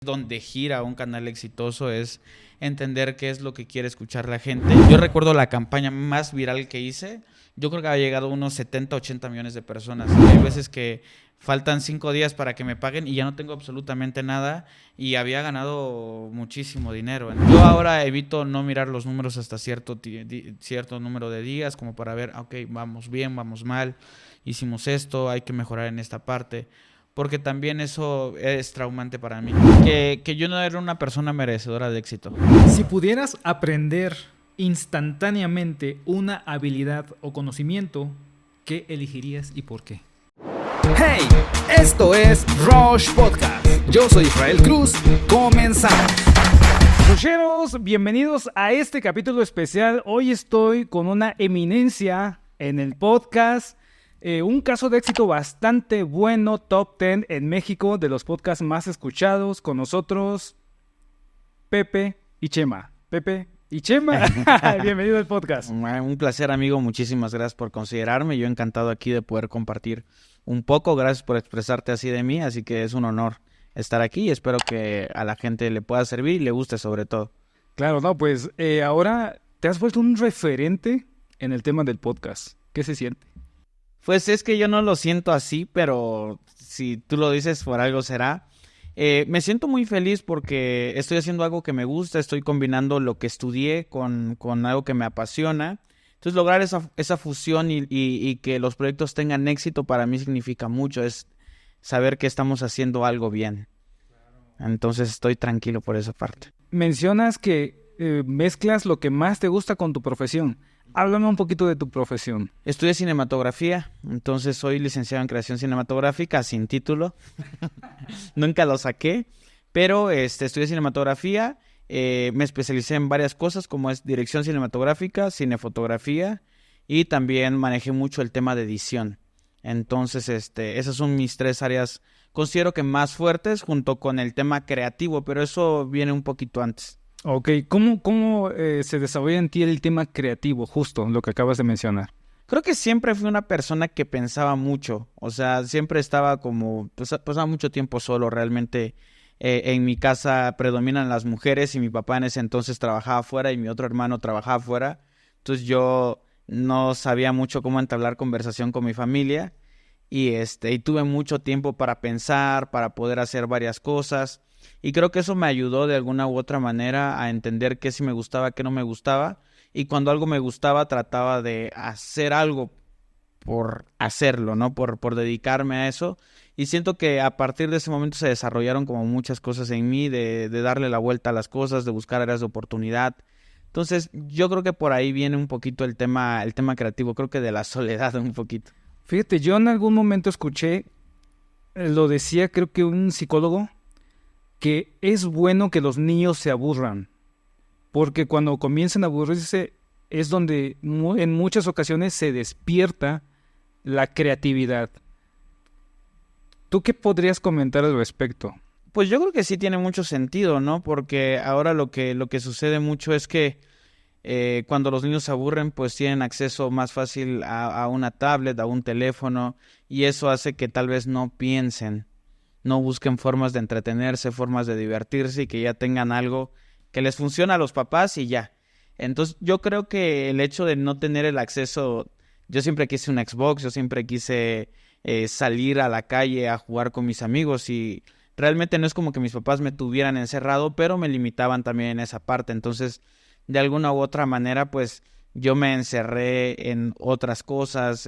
donde gira un canal exitoso es entender qué es lo que quiere escuchar la gente. Yo recuerdo la campaña más viral que hice, yo creo que había llegado a unos 70, 80 millones de personas. Hay veces que faltan 5 días para que me paguen y ya no tengo absolutamente nada y había ganado muchísimo dinero. Yo ahora evito no mirar los números hasta cierto número de días como para ver, ok, vamos bien, vamos mal, hicimos esto, hay que mejorar en esta parte. Porque también eso es traumante para mí. Que yo no era una persona merecedora de éxito. Si pudieras aprender instantáneamente una habilidad o conocimiento, ¿qué elegirías y por qué? Hey, esto es Rush Podcast. Yo soy Israel Cruz. Comenzamos. Rusheros, bienvenidos a este capítulo especial. Hoy estoy con una eminencia en el podcast. Un caso de éxito bastante bueno, top 10 en México, de los podcasts más escuchados. Con nosotros, Pepe y Chema. Pepe y Chema, bienvenido al podcast. Un placer, amigo. Muchísimas gracias por considerarme. Yo encantado aquí de poder compartir un poco. Gracias por expresarte así de mí. Así que es un honor estar aquí y espero que a la gente le pueda servir y le guste sobre todo. Claro, no, pues ahora te has vuelto un referente en el tema del podcast. ¿Qué se siente? Pues es que yo no lo siento así, pero si tú lo dices, por algo será. Me siento muy feliz porque estoy haciendo algo que me gusta, estoy combinando lo que estudié con algo que me apasiona. Entonces lograr esa fusión y que los proyectos tengan éxito para mí significa mucho, es saber que estamos haciendo algo bien. Entonces estoy tranquilo por esa parte. Mencionas que mezclas lo que más te gusta con tu profesión. Háblame un poquito de tu profesión. Estudié cinematografía, entonces soy licenciado en creación cinematográfica sin título. Nunca lo saqué, pero estudié cinematografía, me especialicé en varias cosas como es dirección cinematográfica, cinefotografía y también manejé mucho el tema de edición. Entonces, esas son mis 3 áreas, considero que más fuertes junto con el tema creativo, pero eso viene un poquito antes. Ok, ¿cómo se desarrolla en ti el tema creativo, justo lo que acabas de mencionar? Creo que siempre fui una persona que pensaba mucho, o sea, siempre estaba pasaba mucho tiempo solo, realmente en mi casa predominan las mujeres y mi papá en ese entonces trabajaba afuera y mi otro hermano trabajaba afuera, entonces yo no sabía mucho cómo entablar conversación con mi familia y tuve mucho tiempo para pensar, para poder hacer varias cosas. Y creo que eso me ayudó de alguna u otra manera a entender qué sí me gustaba, qué no me gustaba. Y cuando algo me gustaba, trataba de hacer algo por hacerlo, ¿no? Por dedicarme a eso. Y siento que a partir de ese momento se desarrollaron como muchas cosas en mí, de darle la vuelta a las cosas, de buscar áreas de oportunidad. Entonces, yo creo que por ahí viene un poquito el tema creativo, creo que de la soledad un poquito. Fíjate, yo en algún momento escuché, lo decía creo que un psicólogo, que es bueno que los niños se aburran, porque cuando comienzan a aburrirse es donde en muchas ocasiones se despierta la creatividad. ¿Tú qué podrías comentar al respecto? Pues yo creo que sí tiene mucho sentido, ¿no? Porque ahora lo que sucede mucho es que cuando los niños se aburren, pues tienen acceso más fácil a una tablet, a un teléfono, y eso hace que tal vez no piensen. No busquen formas de entretenerse, formas de divertirse y que ya tengan algo que les funcione a los papás y ya. Entonces yo creo que el hecho de no tener el acceso, yo siempre quise un Xbox, yo siempre quise salir a la calle a jugar con mis amigos y realmente no es como que mis papás me tuvieran encerrado, pero me limitaban también en esa parte. Entonces de alguna u otra manera pues yo me encerré en otras cosas.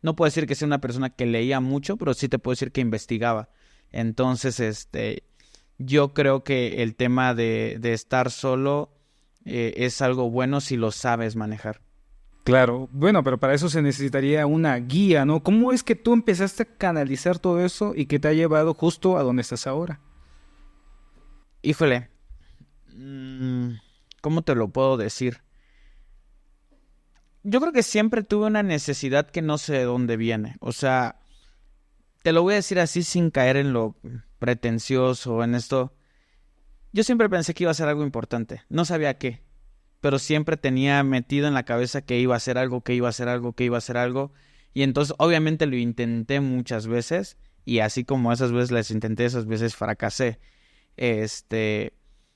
No puedo decir que sea una persona que leía mucho, pero sí te puedo decir que investigaba. Entonces, yo creo que el tema de estar solo es algo bueno si lo sabes manejar. Claro, bueno, pero para eso se necesitaría una guía, ¿no? ¿Cómo es que tú empezaste a canalizar todo eso y que te ha llevado justo a donde estás ahora? Híjole, ¿cómo te lo puedo decir? Yo creo que siempre tuve una necesidad que no sé de dónde viene, o sea, te lo voy a decir así sin caer en lo pretencioso, en esto. Yo siempre pensé que iba a ser algo importante. No sabía qué. Pero siempre tenía metido en la cabeza que iba a hacer algo, que iba a hacer algo, que iba a hacer algo. Y entonces obviamente lo intenté muchas veces. Y así como esas veces las intenté, esas veces fracasé.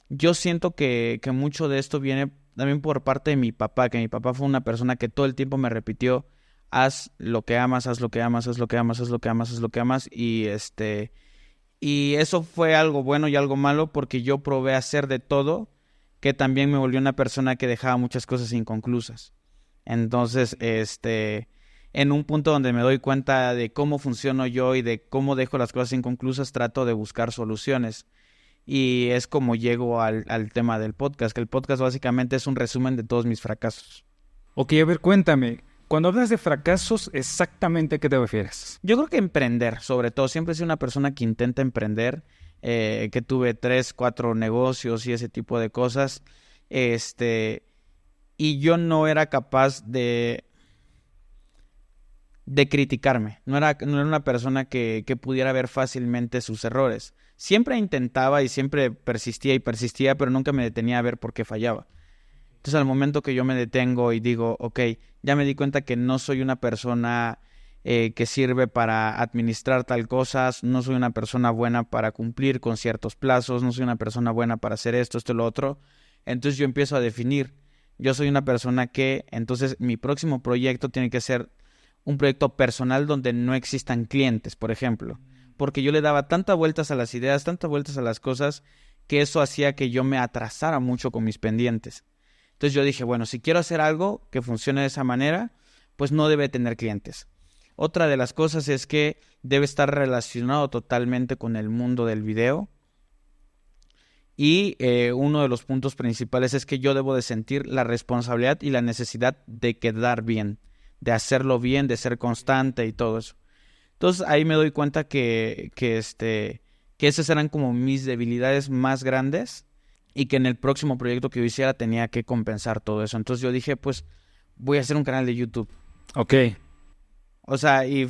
Yo siento que mucho de esto viene también por parte de mi papá, que mi papá fue una persona que todo el tiempo me repitió, haz lo que amas, haz lo que amas, haz lo que amas, haz lo que amas, haz lo que amas, y eso fue algo bueno y algo malo porque yo probé hacer de todo, que también me volvió una persona que dejaba muchas cosas inconclusas. Entonces, en un punto donde me doy cuenta de cómo funciono yo y de cómo dejo las cosas inconclusas, trato de buscar soluciones. Y es como llego al tema del podcast, que el podcast básicamente es un resumen de todos mis fracasos. Ok, a ver, cuéntame. Cuando hablas de fracasos, ¿exactamente a qué te refieres? Yo creo que emprender, sobre todo, siempre he sido una persona que intenta emprender, que tuve 3, 4 negocios y ese tipo de cosas, y yo no era capaz de criticarme, no era una persona que pudiera ver fácilmente sus errores. Siempre intentaba y siempre persistía, pero nunca me detenía a ver por qué fallaba. Entonces, al momento que yo me detengo y digo, ok, ya me di cuenta que no soy una persona que sirve para administrar tal cosas, no soy una persona buena para cumplir con ciertos plazos, no soy una persona buena para hacer esto y lo otro, entonces yo empiezo a definir, yo soy una persona que, entonces mi próximo proyecto tiene que ser un proyecto personal donde no existan clientes, por ejemplo, porque yo le daba tantas vueltas a las ideas, tantas vueltas a las cosas, que eso hacía que yo me atrasara mucho con mis pendientes. Entonces yo dije, bueno, si quiero hacer algo que funcione de esa manera, pues no debe tener clientes. Otra de las cosas es que debe estar relacionado totalmente con el mundo del video. Y uno de los puntos principales es que yo debo de sentir la responsabilidad y la necesidad de quedar bien, de hacerlo bien, de ser constante y todo eso. Entonces ahí me doy cuenta que esas eran como mis debilidades más grandes y que en el próximo proyecto que yo hiciera tenía que compensar todo eso. Entonces yo dije, pues voy a hacer un canal de YouTube. Ok. O sea, y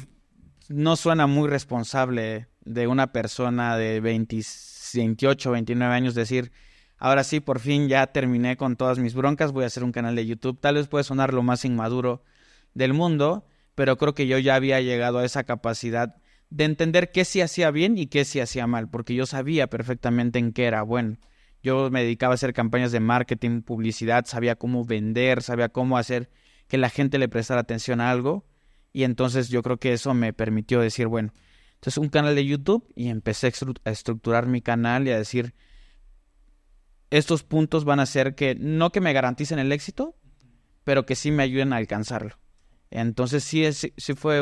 no suena muy responsable de una persona de 28, 29 años decir, ahora sí, por fin ya terminé con todas mis broncas, voy a hacer un canal de YouTube. Tal vez puede sonar lo más inmaduro del mundo, pero creo que yo ya había llegado a esa capacidad de entender qué sí hacía bien y qué sí hacía mal, porque yo sabía perfectamente en qué era bueno. Yo me dedicaba a hacer campañas de marketing, publicidad, sabía cómo vender, sabía cómo hacer que la gente le prestara atención a algo, y entonces yo creo que eso me permitió decir, bueno, entonces un canal de YouTube, y empecé a estructurar mi canal y a decir, estos puntos van a ser que, no que me garanticen el éxito, pero que sí me ayuden a alcanzarlo. Entonces sí fue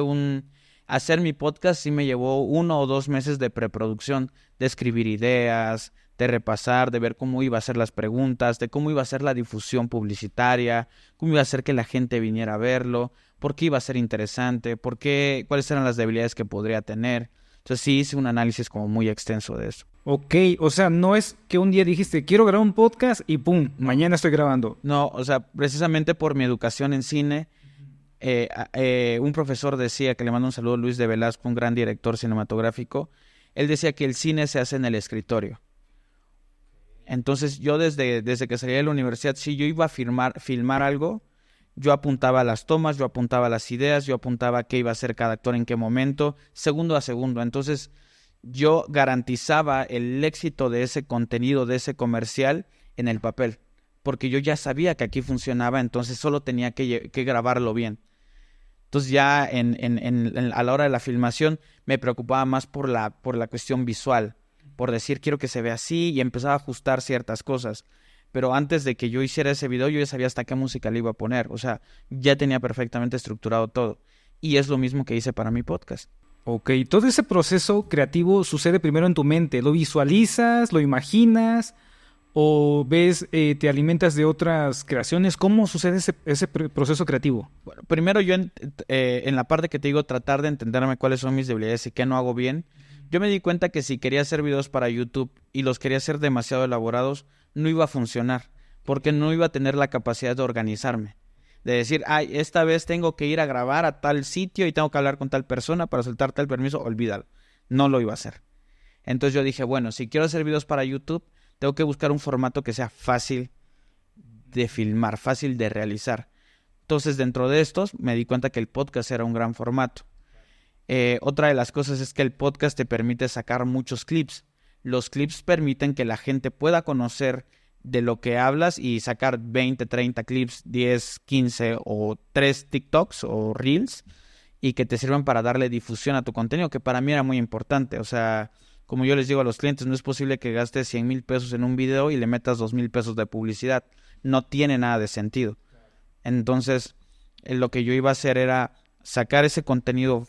hacer mi podcast sí me llevó 1 o 2 meses de preproducción, de escribir ideas, de repasar, de ver cómo iba a ser las preguntas, de cómo iba a ser la difusión publicitaria, cómo iba a ser que la gente viniera a verlo, por qué iba a ser interesante, cuáles eran las debilidades que podría tener. Entonces sí hice un análisis como muy extenso de eso. Ok, o sea, no es que un día dijiste, quiero grabar un podcast y ¡pum! Mañana estoy grabando. No, o sea, precisamente por mi educación en cine, un profesor decía, que le mando un saludo, Luis de Velasco, un gran director cinematográfico, él decía que el cine se hace en el escritorio. Entonces yo desde que salí de la universidad, si yo iba a filmar algo, yo apuntaba las tomas, yo apuntaba las ideas, yo apuntaba qué iba a hacer cada actor en qué momento, segundo a segundo. Entonces yo garantizaba el éxito de ese contenido, de ese comercial en el papel, porque yo ya sabía que aquí funcionaba, entonces solo tenía que grabarlo bien. Entonces ya a la hora de la filmación me preocupaba más por la cuestión visual, por decir quiero que se vea así, y empezaba a ajustar ciertas cosas. Pero antes de que yo hiciera ese video, yo ya sabía hasta qué música le iba a poner. O sea, ya tenía perfectamente estructurado todo. Y es lo mismo que hice para mi podcast. Ok, todo ese proceso creativo sucede primero en tu mente. ¿Lo visualizas, lo imaginas o ves, te alimentas de otras creaciones? ¿Cómo sucede ese proceso creativo? Bueno, primero yo en la parte que te digo, tratar de entenderme cuáles son mis debilidades y qué no hago bien. Yo me di cuenta que si quería hacer videos para YouTube y los quería hacer demasiado elaborados, no iba a funcionar, porque no iba a tener la capacidad de organizarme. De decir, ay, esta vez tengo que ir a grabar a tal sitio y tengo que hablar con tal persona para soltar tal permiso, olvídalo. No lo iba a hacer. Entonces yo dije, bueno, si quiero hacer videos para YouTube, tengo que buscar un formato que sea fácil de filmar, fácil de realizar. Entonces dentro de estos me di cuenta que el podcast era un gran formato. Otra de las cosas es que el podcast te permite sacar muchos clips. los clips permiten que la gente pueda conocer de lo que hablas y sacar 20, 30 clips, 10, 15 o 3 TikToks o Reels y que te sirvan para darle difusión a tu contenido, que para mí era muy importante. O sea, como yo les digo a los clientes, no es posible que gastes 100,000 pesos en un video y le metas 2,000 pesos de publicidad. No tiene nada de sentido. Entonces, lo que yo iba a hacer era sacar ese contenido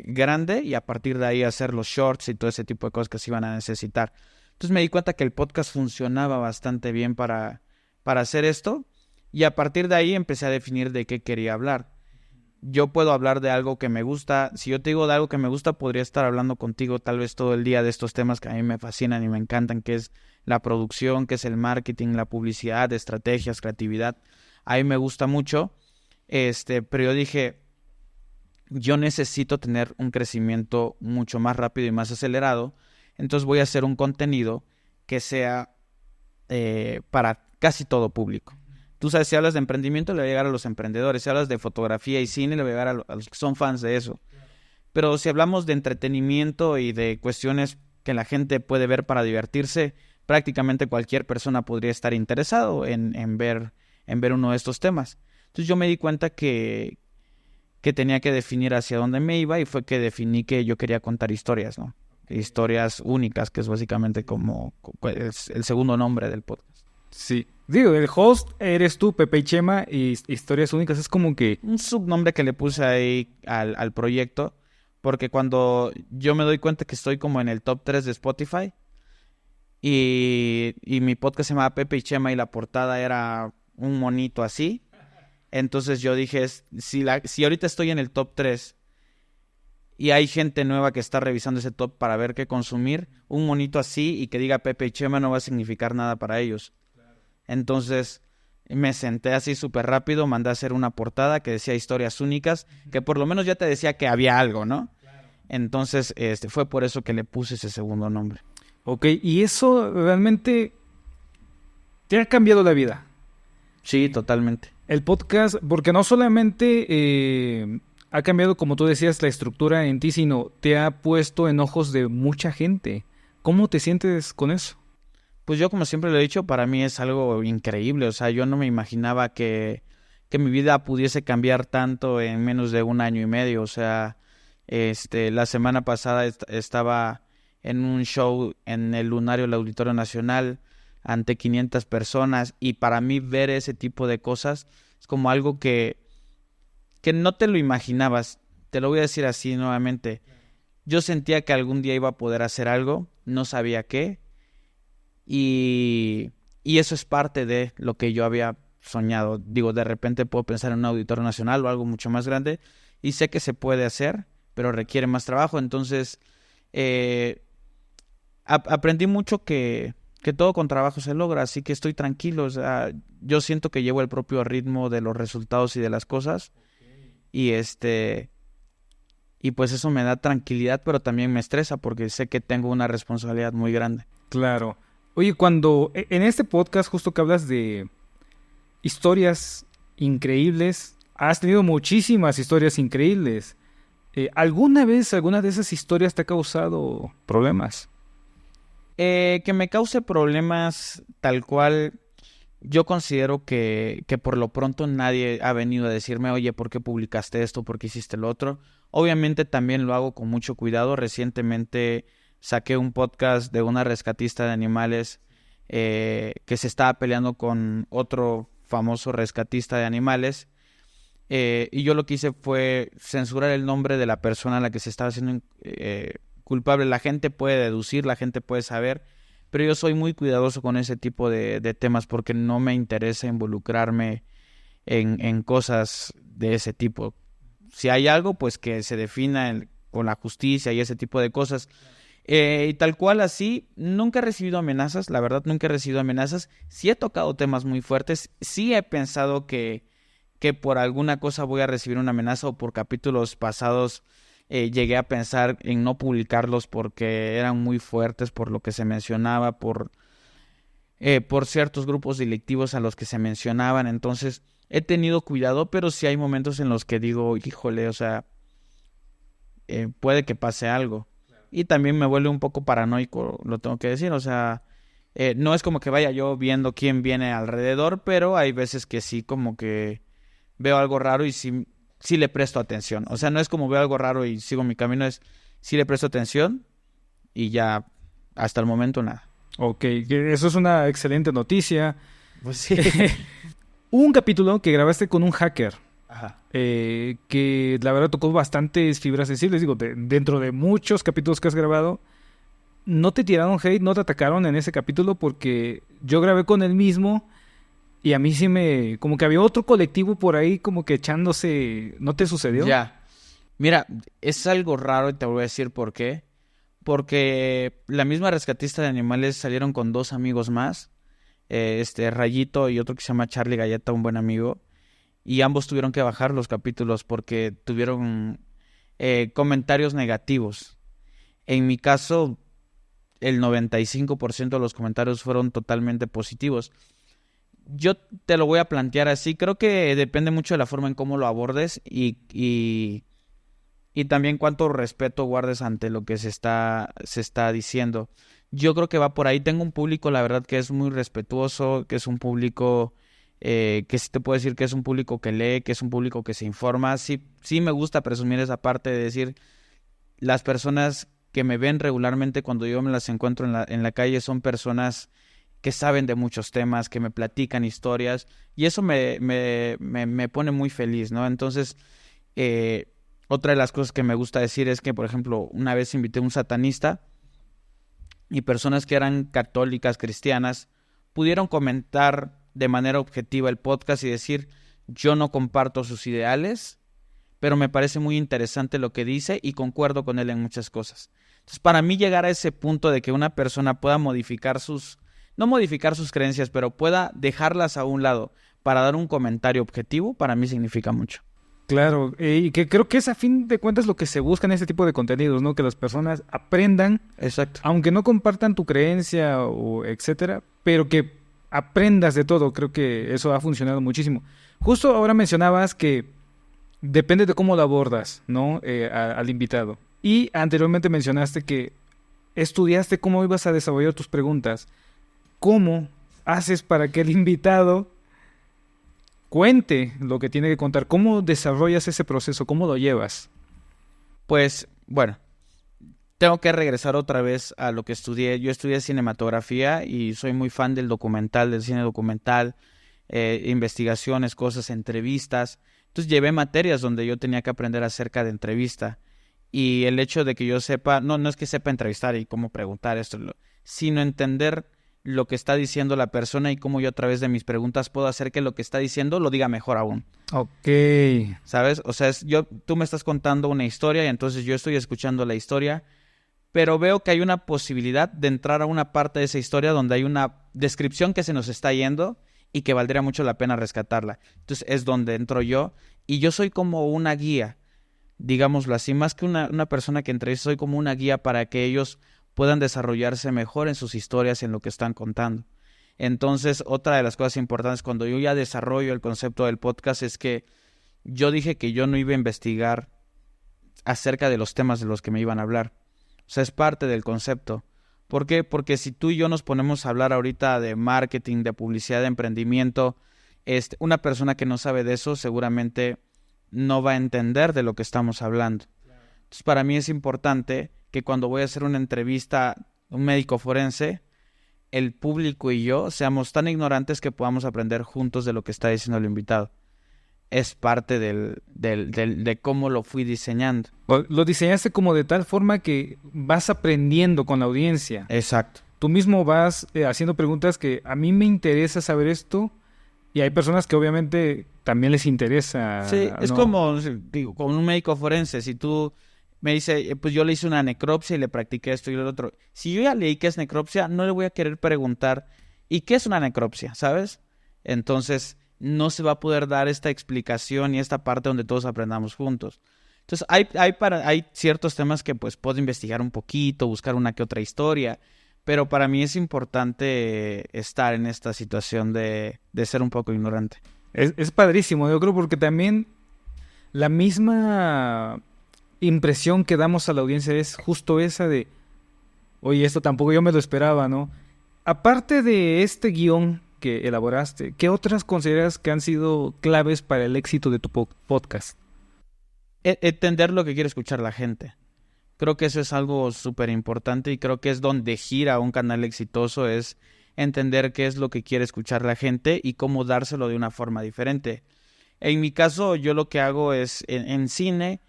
grande y a partir de ahí hacer los shorts y todo ese tipo de cosas que se iban a necesitar. Entonces me di cuenta que el podcast funcionaba bastante bien para hacer esto y a partir de ahí empecé a definir de qué quería hablar. Yo puedo hablar de algo que me gusta. Si yo te digo de algo que me gusta, podría estar hablando contigo tal vez todo el día de estos temas que a mí me fascinan y me encantan, que es la producción, que es el marketing, la publicidad, estrategias, creatividad. A mí me gusta mucho, pero yo dije, yo necesito tener un crecimiento mucho más rápido y más acelerado, entonces voy a hacer un contenido que sea para casi todo público. Tú sabes, si hablas de emprendimiento, le va a llegar a los emprendedores. Si hablas de fotografía y cine, le va a llegar a los que son fans de eso. Pero si hablamos de entretenimiento y de cuestiones que la gente puede ver para divertirse, prácticamente cualquier persona podría estar interesado en ver uno de estos temas. Entonces yo me di cuenta que tenía que definir hacia dónde me iba y fue que definí que yo quería contar historias, ¿no? Historias únicas, que es básicamente como es el segundo nombre del podcast. Sí. Digo, el host eres tú, Pepe y Chema, y Historias Únicas es como que... Un subnombre que le puse ahí al proyecto, porque cuando yo me doy cuenta que estoy como en el top 3 de Spotify y mi podcast se llamaba Pepe y Chema y la portada era un monito así, entonces yo dije, si ahorita estoy en el top 3 y hay gente nueva que está revisando ese top para ver qué consumir, un monito así y que diga Pepe y Chema no va a significar nada para ellos. Entonces me senté así súper rápido, mandé a hacer una portada que decía Historias Únicas, que por lo menos ya te decía que había algo, ¿no? Entonces fue por eso que le puse ese segundo nombre. Ok, y eso realmente te ha cambiado la vida. Sí, totalmente. El podcast, porque no solamente ha cambiado, como tú decías, la estructura en ti, sino te ha puesto en ojos de mucha gente. ¿Cómo te sientes con eso? Pues yo, como siempre lo he dicho, para mí es algo increíble. O sea, yo no me imaginaba que mi vida pudiese cambiar tanto en menos de 1 año y medio. O sea, la semana pasada estaba en un show en el Lunario del Auditorio Nacional ante 500 personas y para mí ver ese tipo de cosas es como algo que no te lo imaginabas. Te lo voy a decir así nuevamente. Yo sentía que algún día iba a poder hacer algo, no sabía qué. Y eso es parte de lo que yo había soñado. Digo, de repente puedo pensar en un auditorio nacional o algo mucho más grande y sé que se puede hacer, pero requiere más trabajo. Entonces, aprendí mucho que todo con trabajo se logra, así que estoy tranquilo. O sea, yo siento que llevo el propio ritmo de los resultados y de las cosas. Y y pues eso me da tranquilidad, pero también me estresa porque sé que tengo una responsabilidad muy grande. Claro. Oye, cuando en este podcast justo que hablas de historias increíbles, has tenido muchísimas historias increíbles. ¿Alguna vez alguna de esas historias te ha causado problemas? Que me cause problemas tal cual, yo considero que por lo pronto nadie ha venido a decirme, oye, ¿por qué publicaste esto? ¿Por qué hiciste lo otro? Obviamente también lo hago con mucho cuidado. Recientemente saqué un podcast de una rescatista de animales que se estaba peleando con otro famoso rescatista de animales. Y yo lo que hice fue censurar el nombre de la persona a la que se estaba haciendo culpable. La gente puede deducir, la gente puede saber, pero yo soy muy cuidadoso con ese tipo de temas porque no me interesa involucrarme en cosas de ese tipo. Si hay algo, pues que se defina con la justicia y ese tipo de cosas. Y tal cual así, nunca he recibido amenazas, la verdad nunca he recibido amenazas. Sí he tocado temas muy fuertes, sí he pensado que por alguna cosa voy a recibir una amenaza o por capítulos pasados llegué a pensar en no publicarlos porque eran muy fuertes por lo que se mencionaba, por ciertos grupos delictivos a los que se mencionaban. Entonces he tenido cuidado, pero sí hay momentos en los que digo, híjole, o sea, puede que pase algo. y también me vuelve un poco paranoico, lo tengo que decir, o sea, no es como que vaya yo viendo quién viene alrededor, pero hay veces que sí como que veo algo raro y sí le presto atención. O sea, no es como veo algo raro y sigo mi camino, es sí le presto atención y ya hasta el momento nada. Ok, que eso es una excelente noticia. Pues sí. Hubo un capítulo que grabaste con un hacker, Ajá. que la verdad tocó bastantes fibras sensibles. Digo, dentro de muchos capítulos que has grabado, no te tiraron hate, no te atacaron en ese capítulo porque yo grabé con él mismo y a mí sí como que había otro colectivo por ahí como que echándose. ¿No te sucedió? Ya. Mira, es algo raro y te voy a decir por qué. Porque la misma rescatista de animales salieron con 2 amigos más, Rayito y otro que se llama Charlie Galleta, un buen amigo, y ambos tuvieron que bajar los capítulos porque tuvieron comentarios negativos. En mi caso, el 95% de los comentarios fueron totalmente positivos. Yo te lo voy a plantear así, creo que depende mucho de la forma en cómo lo abordes y también cuánto respeto guardes ante lo que se está diciendo. Yo creo que va por ahí. Tengo un público, la verdad, que es muy respetuoso, que es un público que sí te puedo decir que es un público que lee, que es un público que se informa. Sí, sí me gusta presumir esa parte de decir, las personas que me ven regularmente cuando yo me las encuentro en la calle son personas que saben de muchos temas, que me platican historias, y eso me pone muy feliz, ¿no? Entonces, otra de las cosas que me gusta decir es que, por ejemplo, una vez invité a un satanista y personas que eran católicas, cristianas, pudieron comentar de manera objetiva el podcast y decir, yo no comparto sus ideales, pero me parece muy interesante lo que dice y concuerdo con él en muchas cosas. Entonces, para mí llegar a ese punto de que una persona pueda no modificar sus creencias, pero pueda dejarlas a un lado para dar un comentario objetivo, para mí significa mucho. Claro, y que creo que es a fin de cuentas lo que se busca en este tipo de contenidos, ¿no? Que las personas aprendan, Exacto. aunque no compartan tu creencia o etcétera, pero que aprendas de todo. Creo que eso ha funcionado muchísimo. Justo ahora mencionabas que depende de cómo lo abordas, ¿no? Al invitado. Y anteriormente mencionaste que estudiaste cómo ibas a desarrollar tus preguntas. ¿Cómo haces para que el invitado cuente lo que tiene que contar? ¿Cómo desarrollas ese proceso? ¿Cómo lo llevas? Pues, bueno, tengo que regresar otra vez a lo que estudié. Yo estudié cinematografía y soy muy fan del documental, del cine documental, investigaciones, cosas, entrevistas. Entonces llevé materias donde yo tenía que aprender acerca de entrevista. Y el hecho de que yo sepa, no es que sepa entrevistar y cómo preguntar esto, sino entender lo que está diciendo la persona y cómo yo a través de mis preguntas puedo hacer que lo que está diciendo lo diga mejor aún. Ok. ¿Sabes? O sea, tú me estás contando una historia y entonces yo estoy escuchando la historia, pero veo que hay una posibilidad de entrar a una parte de esa historia donde hay una descripción que se nos está yendo y que valdría mucho la pena rescatarla. Entonces es donde entro yo y yo soy como una guía, digámoslo así, más que una persona que entrevista, soy como una guía para que ellos puedan desarrollarse mejor en sus historias y en lo que están contando. Entonces, otra de las cosas importantes cuando yo ya desarrollo el concepto del podcast es que yo dije que yo no iba a investigar acerca de los temas de los que me iban a hablar. O sea, es parte del concepto. ¿Por qué? Porque si tú y yo nos ponemos a hablar ahorita de marketing, de publicidad, de emprendimiento, una persona que no sabe de eso seguramente no va a entender de lo que estamos hablando. Entonces, para mí es importante que cuando voy a hacer una entrevista a un médico forense, el público y yo seamos tan ignorantes que podamos aprender juntos de lo que está diciendo el invitado. Es parte de cómo lo fui diseñando. Lo diseñaste como de tal forma que vas aprendiendo con la audiencia. Exacto. Tú mismo vas haciendo preguntas que a mí me interesa saber esto y hay personas que obviamente también les interesa. Sí, es ¿no? como, digo, con un médico forense, si tú me dices, pues yo le hice una necropsia y le practiqué esto y lo otro. Si yo ya leí qué es necropsia, no le voy a querer preguntar, ¿y qué es una necropsia? ¿Sabes? Entonces, no se va a poder dar esta explicación y esta parte donde todos aprendamos juntos. Entonces, hay ciertos temas que pues puedo investigar un poquito, buscar una que otra historia, pero para mí es importante estar en esta situación de ser un poco ignorante. Es padrísimo, yo creo, porque también la misma impresión que damos a la audiencia es justo esa de, oye, esto tampoco yo me lo esperaba, ¿no? Aparte de este guión que elaboraste, ¿qué otras consideras que han sido claves para el éxito de tu podcast? Entender lo que quiere escuchar la gente. Creo que eso es algo súper importante y creo que es donde gira un canal exitoso, es entender qué es lo que quiere escuchar la gente y cómo dárselo de una forma diferente. En mi caso, yo lo que hago es, en cine,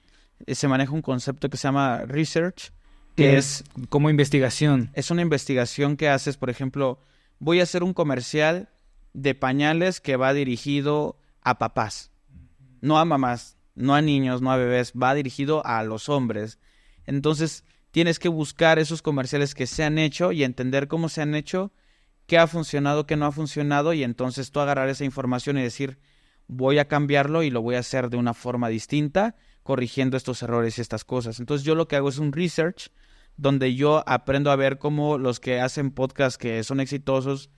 se maneja un concepto que se llama research, que es como investigación. Es una investigación que haces, por ejemplo, voy a hacer un comercial de pañales que va dirigido a papás, no a mamás, no a niños, no a bebés, va dirigido a los hombres. Entonces, tienes que buscar esos comerciales que se han hecho y entender cómo se han hecho, qué ha funcionado, qué no ha funcionado, y entonces tú agarrar esa información y decir, voy a cambiarlo y lo voy a hacer de una forma distinta, corrigiendo estos errores y estas cosas. Entonces, yo lo que hago es un research donde yo aprendo a ver cómo los que hacen podcasts que son exitosos,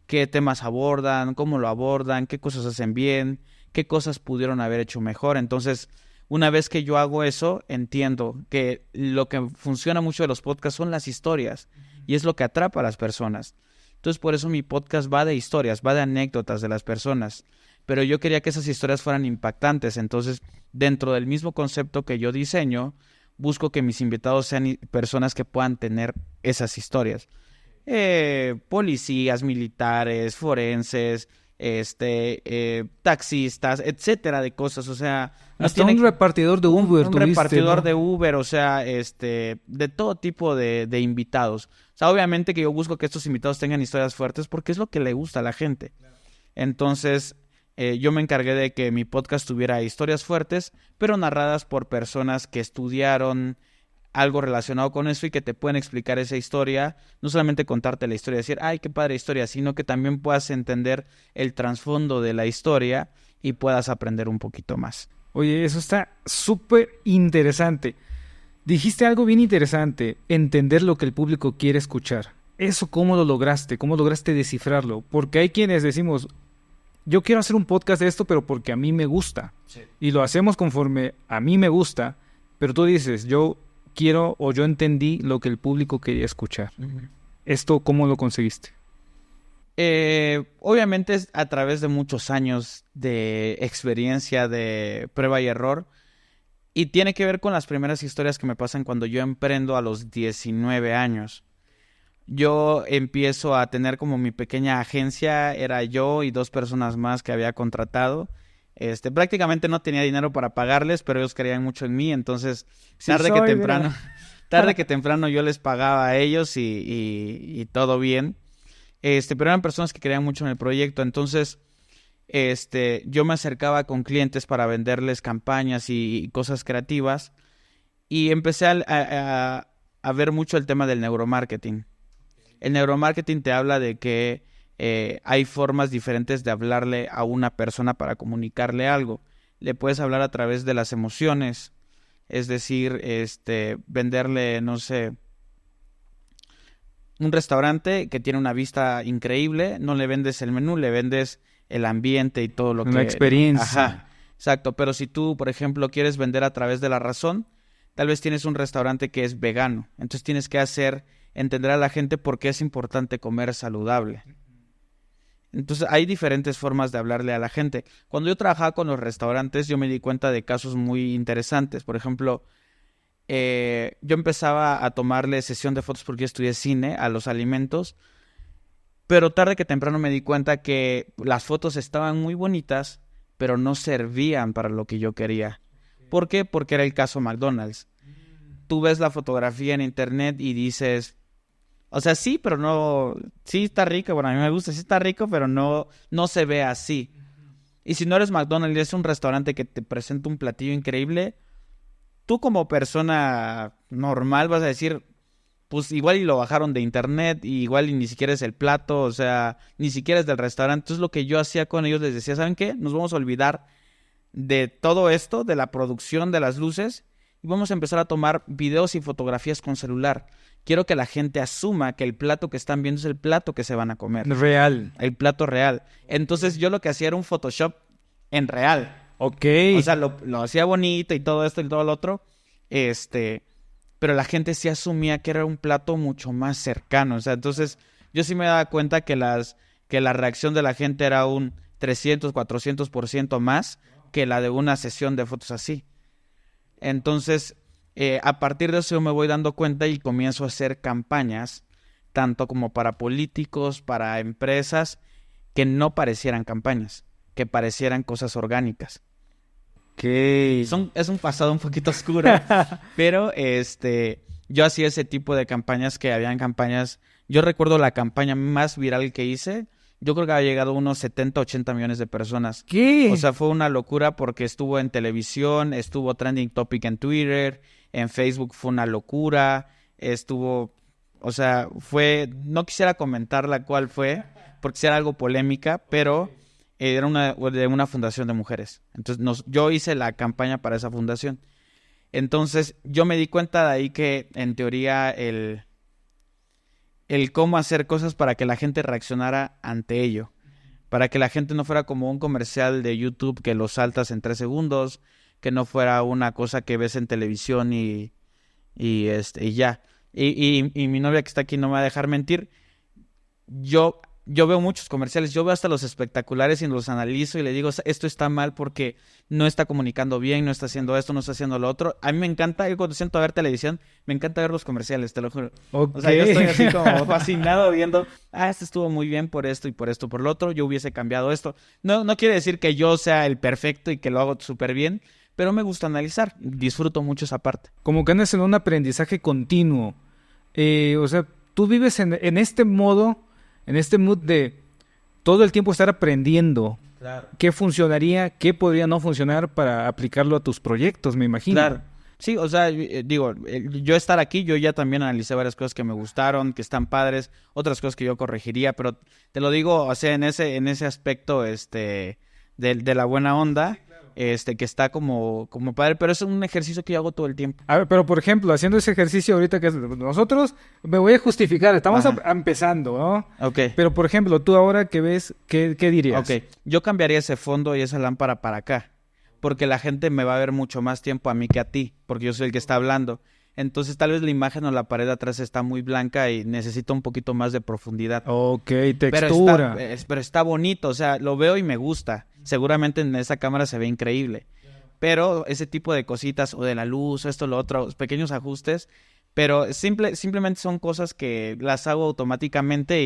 qué temas abordan, cómo lo abordan, qué cosas hacen bien, qué cosas pudieron haber hecho mejor. Entonces, una vez que yo hago eso, entiendo que lo que funciona mucho de los podcasts son las historias y es lo que atrapa a las personas. Entonces, por eso mi podcast va de historias, va de anécdotas de las personas. Pero yo quería que esas historias fueran impactantes. Entonces, dentro del mismo concepto que yo diseño, busco que mis invitados sean personas que puedan tener esas historias. Policías, militares, forenses, taxistas, etcétera, de cosas. O sea, hasta un repartidor de Uber, un repartidor de Uber, o sea, de todo tipo de invitados. O sea, obviamente que yo busco que estos invitados tengan historias fuertes porque es lo que le gusta a la gente. Entonces, yo me encargué de que mi podcast tuviera historias fuertes, pero narradas por personas que estudiaron algo relacionado con eso y que te pueden explicar esa historia, no solamente contarte la historia y decir, ay, qué padre historia, sino que también puedas entender el trasfondo de la historia y puedas aprender un poquito más. Oye, eso está súper interesante. Dijiste algo bien interesante, entender lo que el público quiere escuchar. ¿Eso cómo lo lograste? ¿Cómo lograste descifrarlo? Porque hay quienes decimos, yo quiero hacer un podcast de esto, pero porque a mí me gusta. Sí. Y lo hacemos conforme a mí me gusta, pero tú dices, yo quiero o yo entendí lo que el público quería escuchar. Uh-huh. ¿Esto cómo lo conseguiste? Obviamente es a través de muchos años de experiencia, de prueba y error. Y tiene que ver con las primeras historias que me pasan cuando yo emprendo a los 19 años. Yo empiezo a tener como mi pequeña agencia, era yo y 2 personas más que había contratado. Prácticamente no tenía dinero para pagarles, pero ellos creían mucho en mí, entonces tarde que temprano yo les pagaba a ellos y todo bien. Pero eran personas que creían mucho en el proyecto, entonces yo me acercaba con clientes para venderles campañas y cosas creativas y empecé a ver mucho el tema del neuromarketing. El neuromarketing te habla de que hay formas diferentes de hablarle a una persona para comunicarle algo. Le puedes hablar a través de las emociones, es decir, venderle, no sé, un restaurante que tiene una vista increíble, no le vendes el menú, le vendes el ambiente y todo lo que... Una experiencia. Ajá, exacto, pero si tú, por ejemplo, quieres vender a través de la razón, tal vez tienes un restaurante que es vegano, entonces tienes que entender a la gente por qué es importante comer saludable. Entonces hay diferentes formas de hablarle a la gente. Cuando yo trabajaba con los restaurantes, yo me di cuenta de casos muy interesantes. Por ejemplo, yo empezaba a tomarle sesión de fotos porque yo estudié cine a los alimentos, pero tarde que temprano me di cuenta que las fotos estaban muy bonitas, pero no servían para lo que yo quería. ¿Por qué? Porque era el caso McDonald's. Tú ves la fotografía en internet y dices, o sea, sí, pero no, sí está rico, bueno, a mí me gusta, sí está rico, pero no se ve así. Y si no eres McDonald's y es un restaurante que te presenta un platillo increíble, tú como persona normal vas a decir, pues igual y lo bajaron de internet, y igual y ni siquiera es el plato, o sea, ni siquiera es del restaurante. Entonces lo que yo hacía con ellos, les decía, ¿saben qué? Nos vamos a olvidar de todo esto, de la producción, de las luces, y vamos a empezar a tomar videos y fotografías con celular. Quiero que la gente asuma que el plato que están viendo es el plato que se van a comer. Real. El plato real. Entonces yo lo que hacía era un Photoshop en real. Ok. O sea, lo hacía bonito y todo esto y todo lo otro. pero la gente sí asumía que era un plato mucho más cercano. O sea, entonces yo sí me daba cuenta que la reacción de la gente era un 300, 400% más que la de una sesión de fotos así. Entonces, a partir de eso yo me voy dando cuenta y comienzo a hacer campañas, tanto como para políticos, para empresas, que no parecieran campañas, que parecieran cosas orgánicas. ¿Qué? Es un pasado un poquito oscuro, pero yo hacía ese tipo de campañas que habían campañas. Yo recuerdo la campaña más viral que hice, yo creo que había llegado a unos 70, 80 millones de personas. ¿Qué? O sea, fue una locura porque estuvo en televisión, estuvo trending topic en Twitter, en Facebook fue una locura, o sea, no quisiera comentar la cual fue, porque sí era algo polémica, pero era de una fundación de mujeres. Entonces yo hice la campaña para esa fundación. Entonces yo me di cuenta de ahí que en teoría el cómo hacer cosas para que la gente reaccionara ante ello, para que la gente no fuera como un comercial de YouTube que lo saltas en 3 segundos, que no fuera una cosa que ves en televisión y ya. Y mi novia que está aquí no me va a dejar mentir. Yo veo muchos comerciales, yo veo hasta los espectaculares y los analizo y le digo, esto está mal porque no está comunicando bien, no está haciendo esto, no está haciendo lo otro. A mí me encanta, yo cuando siento a ver televisión, me encanta ver los comerciales, te lo juro. Okay. O sea, yo estoy así como fascinado viendo, este estuvo muy bien por esto y por esto, por lo otro, yo hubiese cambiado esto. No quiere decir que yo sea el perfecto y que lo hago súper bien, pero me gusta analizar, disfruto mucho esa parte. Como que andas en un aprendizaje continuo. O sea, tú vives en este modo, en este mood de todo el tiempo estar aprendiendo. Claro. ¿Qué funcionaría, qué podría no funcionar para aplicarlo a tus proyectos, me imagino? Claro. Sí, o sea, digo, yo estar aquí, yo ya también analicé varias cosas que me gustaron, que están padres, otras cosas que yo corregiría, pero te lo digo, o sea, en ese aspecto, de la buena onda, que está como padre, pero es un ejercicio que yo hago todo el tiempo. A ver, pero por ejemplo, haciendo ese ejercicio ahorita que nosotros, me voy a justificar, estamos empezando, ¿no? Ok. Pero por ejemplo, tú ahora que ves, ¿qué dirías? Ok, yo cambiaría ese fondo y esa lámpara para acá, porque la gente me va a ver mucho más tiempo a mí que a ti, porque yo soy el que está hablando. Entonces tal vez la imagen o la pared de atrás está muy blanca y necesita un poquito más de profundidad. Ok, textura. Pero está bonito, o sea, lo veo y me gusta. Seguramente en esa cámara se ve increíble. Pero ese tipo de cositas, o de la luz, o esto, lo otro, pequeños ajustes, pero simplemente son cosas que las hago automáticamente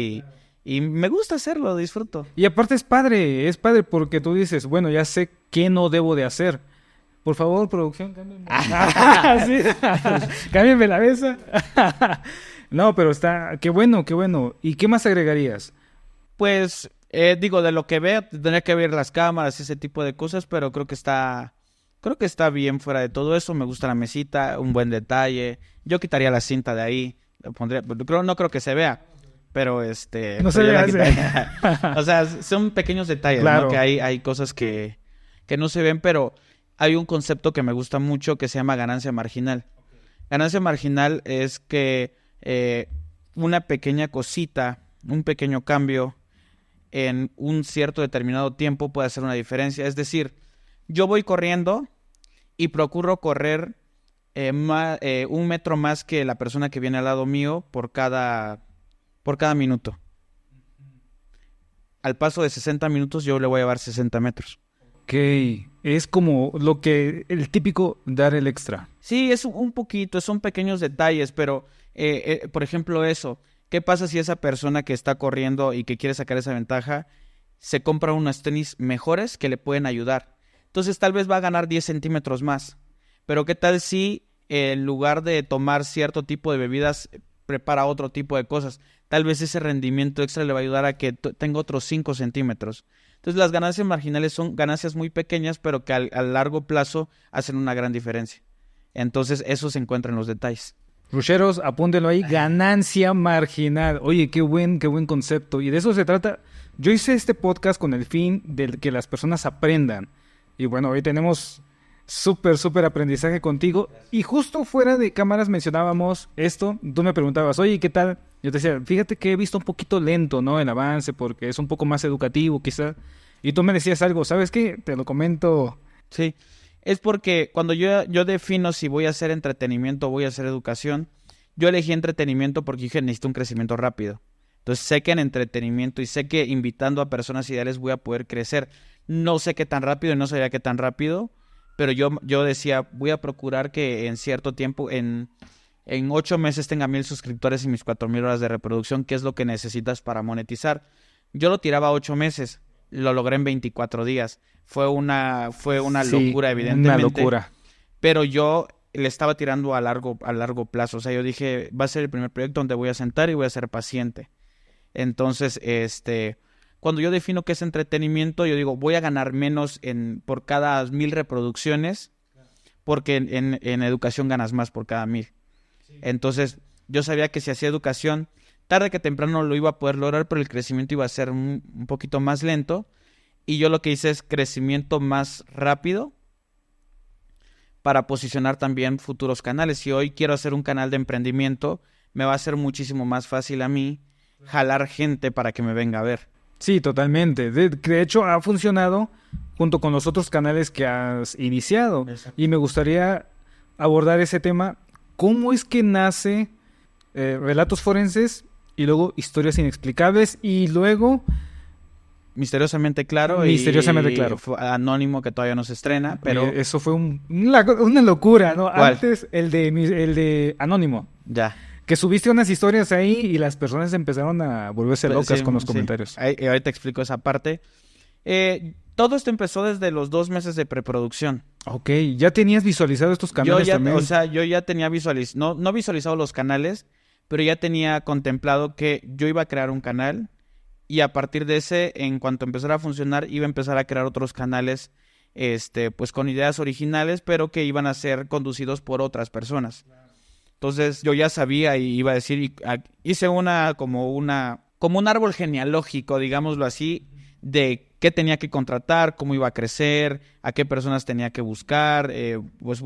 y me gusta hacerlo, disfruto. Y aparte es padre porque tú dices, bueno, ya sé qué no debo de hacer. Por favor, producción, cámbienme. Sí. Cámbienme la mesa. No, pero qué bueno. ¿Y qué más agregarías? Pues, digo, de lo que veo, tendría que ver las cámaras y ese tipo de cosas, pero creo que está bien fuera de todo eso. Me gusta la mesita, un buen detalle. Yo quitaría la cinta de ahí, no creo que se vea, pero no se vea. O sea, son pequeños detalles, claro, ¿no? Que hay cosas que no se ven, pero hay un concepto que me gusta mucho que se llama ganancia marginal. Ganancia marginal es que una pequeña cosita, un pequeño cambio en un cierto determinado tiempo puede hacer una diferencia. Es decir, yo voy corriendo y procuro correr 1 metro más que la persona que viene al lado mío por cada minuto. Al paso de 60 minutos yo le voy a llevar 60 metros. Ok, es como el típico dar el extra. Sí, es un poquito, son pequeños detalles, pero por ejemplo eso, ¿qué pasa si esa persona que está corriendo y que quiere sacar esa ventaja se compra unas tenis mejores que le pueden ayudar? Entonces tal vez va a ganar 10 centímetros más, pero ¿qué tal si en lugar de tomar cierto tipo de bebidas prepara otro tipo de cosas? Tal vez ese rendimiento extra le va a ayudar a que tenga otros 5 centímetros. Entonces las ganancias marginales son ganancias muy pequeñas, pero que a largo plazo hacen una gran diferencia. Entonces eso se encuentra en los detalles. Rusheros, apúntenlo ahí, ganancia marginal. Oye, qué buen concepto. Y de eso se trata. Yo hice este podcast con el fin de que las personas aprendan. Y bueno, hoy tenemos súper aprendizaje contigo. Y justo fuera de cámaras mencionábamos esto. Tú me preguntabas, oye, ¿qué tal? Yo te decía, fíjate que he visto un poquito lento, ¿no? El avance, porque es un poco más educativo, quizá. Y tú me decías algo, ¿sabes qué? Te lo comento. Sí. Es porque cuando yo defino si voy a hacer entretenimiento o voy a hacer educación, yo elegí entretenimiento porque dije necesito un crecimiento rápido. Entonces sé que en entretenimiento y sé que invitando a personas ideales voy a poder crecer. No sé qué tan rápido y no sabía qué tan rápido, pero yo decía, voy a procurar que en cierto tiempo, en 8 meses tenga 1,000 suscriptores y mis 4,000 horas de reproducción, que es lo que necesitas para monetizar. Yo lo tiraba a 8 meses, lo logré en 24 días. Fue una Sí, locura, evidentemente. una locura. Pero yo le estaba tirando a largo plazo. O sea, yo dije, va a ser el primer proyecto donde voy a sentar y voy a ser paciente. Entonces, cuando yo defino qué es entretenimiento, yo digo, voy a ganar menos por cada 1,000 reproducciones, porque en educación ganas más por cada 1,000. Entonces, yo sabía que si hacía educación, tarde que temprano lo iba a poder lograr, pero el crecimiento iba a ser un poquito más lento. Y yo lo que hice es crecimiento más rápido para posicionar también futuros canales. Si hoy quiero hacer un canal de emprendimiento, me va a ser muchísimo más fácil a mí jalar gente para que me venga a ver. Sí, totalmente. De hecho, ha funcionado junto con los otros canales que has iniciado. Exacto. Y me gustaría abordar ese tema. ¿Cómo es que nace Relatos Forenses y luego Historias Inexplicables y luego Misteriosamente Claro Misteriosamente Claro? Anónimo, que todavía no se estrena, pero Eso fue una locura, ¿no? ¿Cuál? Antes el de Anónimo, ya. que subiste unas historias ahí y las personas empezaron a volverse locas Sí, con los sí. comentarios. Ahorita explico esa parte. Todo esto empezó desde los 2 meses de preproducción. Ok, ¿ya tenías visualizado estos canales también? O sea, yo ya tenía no visualizado los canales, pero ya tenía contemplado que yo iba a crear un canal y a partir de ese, en cuanto empezara a funcionar, iba a empezar a crear otros canales, pues con ideas originales, pero que iban a ser conducidos por otras personas. Entonces yo ya sabía y iba a decir, hice como un árbol genealógico, digámoslo así, de qué tenía que contratar, cómo iba a crecer, a qué personas tenía que buscar. Pues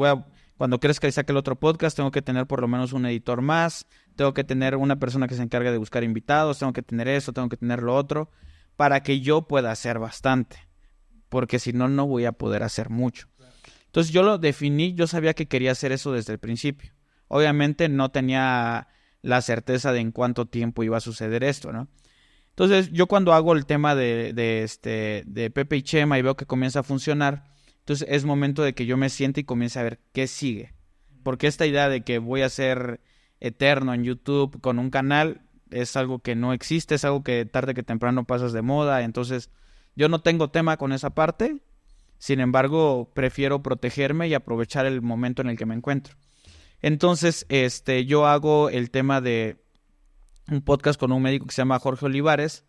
cuando crezca y saque el otro podcast, tengo que tener por lo menos un editor más, tengo que tener una persona que se encargue de buscar invitados, tengo que tener eso, tengo que tener lo otro, para que yo pueda hacer bastante, porque si no, no voy a poder hacer mucho. Entonces yo lo definí, yo sabía que quería hacer eso desde el principio. Obviamente no tenía la certeza de en cuánto tiempo iba a suceder esto, ¿no? Entonces, yo cuando hago el tema de Pepe y Chema y veo que comienza a funcionar, entonces es momento de que yo me siente y comience a ver qué sigue. Porque esta idea de que voy a ser eterno en YouTube con un canal es algo que no existe, es algo que tarde que temprano pasas de moda. Entonces, yo no tengo tema con esa parte, sin embargo, prefiero protegerme y aprovechar el momento en el que me encuentro. Entonces, yo hago el tema de un podcast con un médico que se llama Jorge Olivares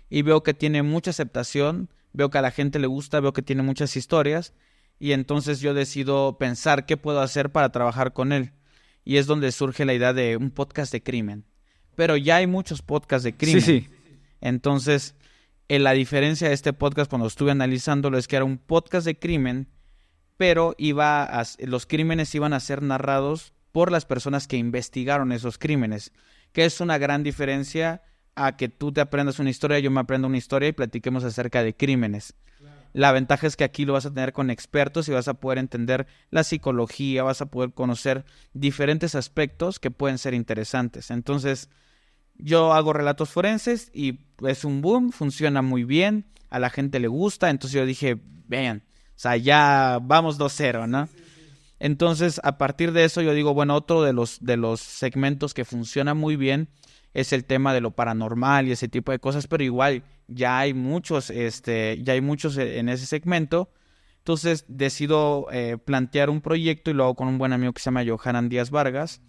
y veo que tiene mucha aceptación, veo que a la gente le gusta, veo que tiene muchas historias y entonces yo decido pensar qué puedo hacer para trabajar con él y es donde surge la idea de un podcast de crimen. Pero ya hay muchos podcasts de crimen. Sí. Entonces, la diferencia de este podcast cuando estuve analizándolo es que era un podcast de crimen, pero los crímenes iban a ser narrados por las personas que investigaron esos crímenes, que es una gran diferencia a que tú te aprendas una historia, yo me aprendo una historia y platiquemos acerca de crímenes. Claro. La ventaja es que aquí lo vas a tener con expertos y vas a poder entender la psicología, vas a poder conocer diferentes aspectos que pueden ser interesantes. Entonces, yo hago relatos forenses y es un boom, funciona muy bien, a la gente le gusta, entonces yo dije, vean, o sea, ya vamos 2-0, ¿no? Entonces, a partir de eso yo digo, bueno, otro de los segmentos que funciona muy bien es el tema de lo paranormal y ese tipo de cosas, pero igual ya hay muchos en ese segmento. Entonces, decido plantear un proyecto y lo hago con un buen amigo que se llama Johanan Díaz Vargas.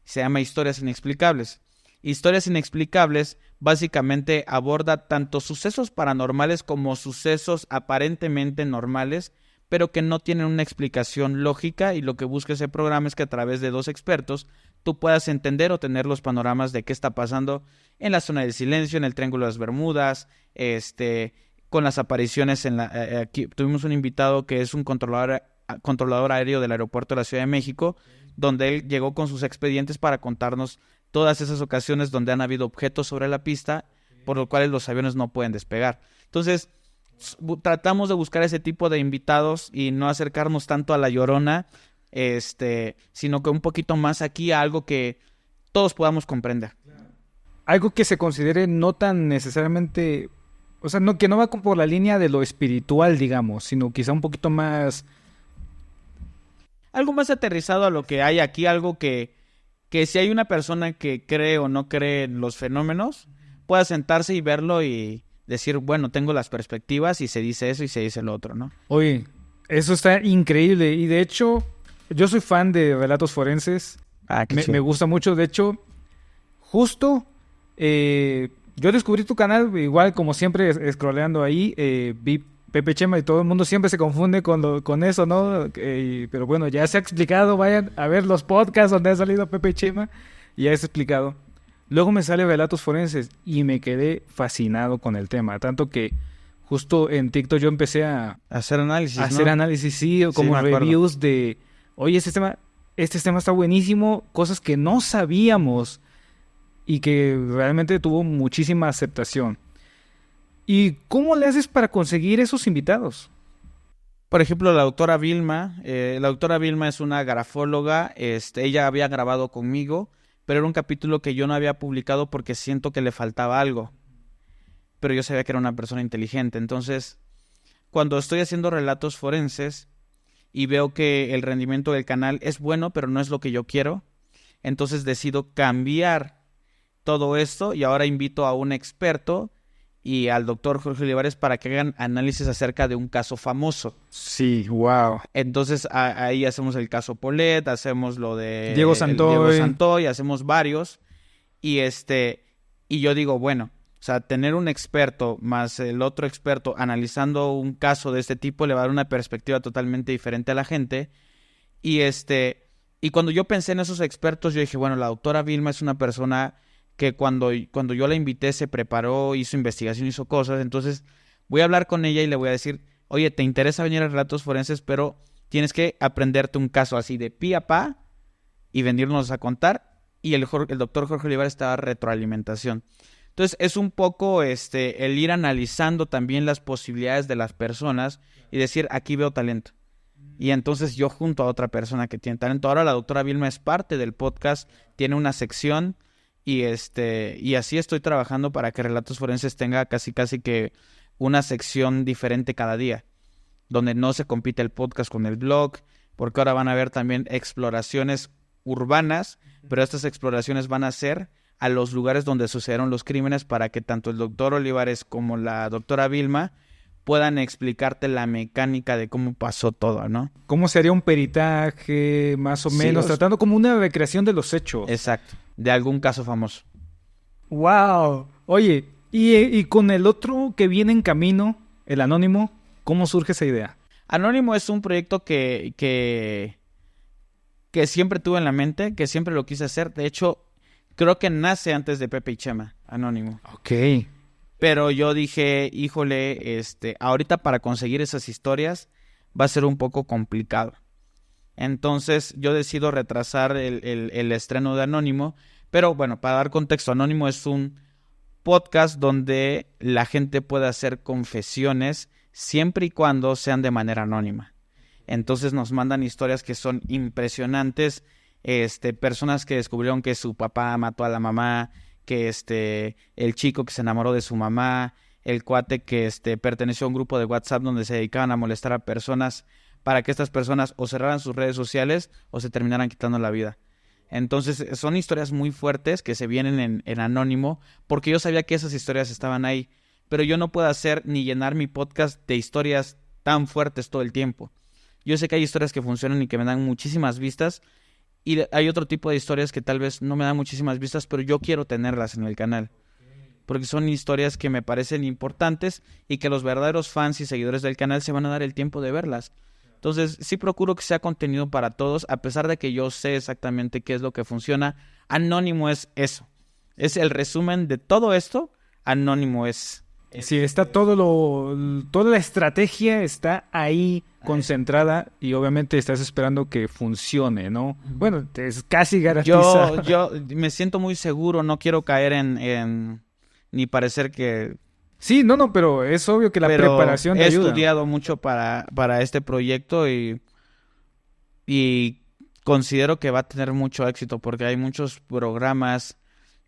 Se llama Historias Inexplicables. Historias Inexplicables básicamente aborda tanto sucesos paranormales como sucesos aparentemente normales, pero que no tienen una explicación lógica y lo que busca ese programa es que a través de 2 expertos tú puedas entender o tener los panoramas de qué está pasando en la zona del silencio, en el Triángulo de las Bermudas, con las apariciones aquí tuvimos un invitado que es un controlador aéreo del aeropuerto de la Ciudad de México, donde él llegó con sus expedientes para contarnos todas esas ocasiones donde han habido objetos sobre la pista, por lo cual los aviones no pueden despegar. Entonces, tratamos de buscar ese tipo de invitados y no acercarnos tanto a la Llorona, sino que un poquito más aquí a algo que todos podamos comprender. Algo que se considere no tan necesariamente, o sea, no, que no va por la línea de lo espiritual, digamos, sino quizá un poquito más... Algo más aterrizado a lo que hay aquí, algo que si hay una persona que cree o no cree en los fenómenos, pueda sentarse y verlo y decir, bueno, tengo las perspectivas y se dice eso y se dice lo otro, ¿no? Oye, eso está increíble y de hecho, yo soy fan de relatos forenses. Me gusta mucho, de hecho, justo yo descubrí tu canal, igual como siempre, scrolleando ahí, vi Pepe Chema y todo el mundo siempre se confunde con eso, ¿no? Pero bueno, ya se ha explicado, vayan a ver los podcasts donde ha salido Pepe Chema y ya es explicado. Luego me sale relatos forenses y me quedé fascinado con el tema, tanto que justo en TikTok yo empecé a hacer análisis, ¿no? Hacer análisis, sí, como sí, reviews de, oye, este tema está buenísimo, cosas que no sabíamos y que realmente tuvo muchísima aceptación. ¿Y cómo le haces para conseguir esos invitados? Por ejemplo, la doctora Vilma. La doctora Vilma es una grafóloga. Ella había grabado conmigo, pero era un capítulo que yo no había publicado porque siento que le faltaba algo. Pero yo sabía que era una persona inteligente. Entonces, cuando estoy haciendo relatos forenses y veo que el rendimiento del canal es bueno, pero no es lo que yo quiero, entonces decido cambiar todo esto y ahora invito a un experto y al doctor Jorge Olivares para que hagan análisis acerca de un caso famoso. Sí, wow. Entonces ahí hacemos el caso Polet, hacemos lo de Diego Santoy, hacemos varios y yo digo, bueno, o sea, tener un experto más el otro experto analizando un caso de este tipo le va a dar una perspectiva totalmente diferente a la gente y cuando yo pensé en esos expertos yo dije, bueno, la doctora Vilma es una persona que cuando yo la invité se preparó, hizo investigación, hizo cosas, entonces voy a hablar con ella y le voy a decir, oye, ¿te interesa venir a Relatos Forenses? Pero tienes que aprenderte un caso así de pi a pa y venirnos a contar, y el doctor Jorge Olivares te da retroalimentación. Entonces es un poco el ir analizando también las posibilidades de las personas y decir, aquí veo talento. Y entonces yo junto a otra persona que tiene talento. Ahora la doctora Vilma es parte del podcast, tiene una sección. Y así estoy trabajando para que Relatos Forenses tenga casi que una sección diferente cada día, donde no se compite el podcast con el blog, porque ahora van a haber también exploraciones urbanas, pero estas exploraciones van a ser a los lugares donde sucedieron los crímenes para que tanto el doctor Olivares como la doctora Vilma puedan explicarte la mecánica de cómo pasó todo, ¿no? ¿Cómo sería un peritaje, más o menos, tratando como una recreación de los hechos? Exacto, de algún caso famoso. ¡Wow! Oye, y con el otro que viene en camino, el Anónimo, ¿cómo surge esa idea? Anónimo es un proyecto que siempre tuve en la mente, que siempre lo quise hacer. De hecho, creo que nace antes de Pepe y Chema, Anónimo. Ok. Pero yo dije, híjole, ahorita para conseguir esas historias va a ser un poco complicado. Entonces yo decido retrasar el estreno de Anónimo. Pero bueno, para dar contexto, Anónimo es un podcast donde la gente puede hacer confesiones siempre y cuando sean de manera anónima. Entonces nos mandan historias que son impresionantes, personas que descubrieron que su papá mató a la mamá, que el chico que se enamoró de su mamá, el cuate que perteneció a un grupo de WhatsApp donde se dedicaban a molestar a personas para que estas personas o cerraran sus redes sociales o se terminaran quitando la vida. Entonces son historias muy fuertes que se vienen en Anónimo, porque yo sabía que esas historias estaban ahí, pero yo no puedo hacer ni llenar mi podcast de historias tan fuertes todo el tiempo. Yo sé que hay historias que funcionan y que me dan muchísimas vistas, y hay otro tipo de historias que tal vez no me dan muchísimas vistas, pero yo quiero tenerlas en el canal, porque son historias que me parecen importantes y que los verdaderos fans y seguidores del canal se van a dar el tiempo de verlas. Entonces sí procuro que sea contenido para todos, a pesar de que yo sé exactamente qué es lo que funciona. Anónimo es eso, es el resumen de todo esto. Anónimo es Sí, está toda la estrategia está ahí concentrada y obviamente estás esperando que funcione, ¿no? Bueno, es casi garantizado. Yo me siento muy seguro, no quiero caer en ni parecer que Sí, no, pero es obvio que la Pero preparación te he ayuda. estudiado mucho para este proyecto y considero que va a tener mucho éxito porque hay muchos programas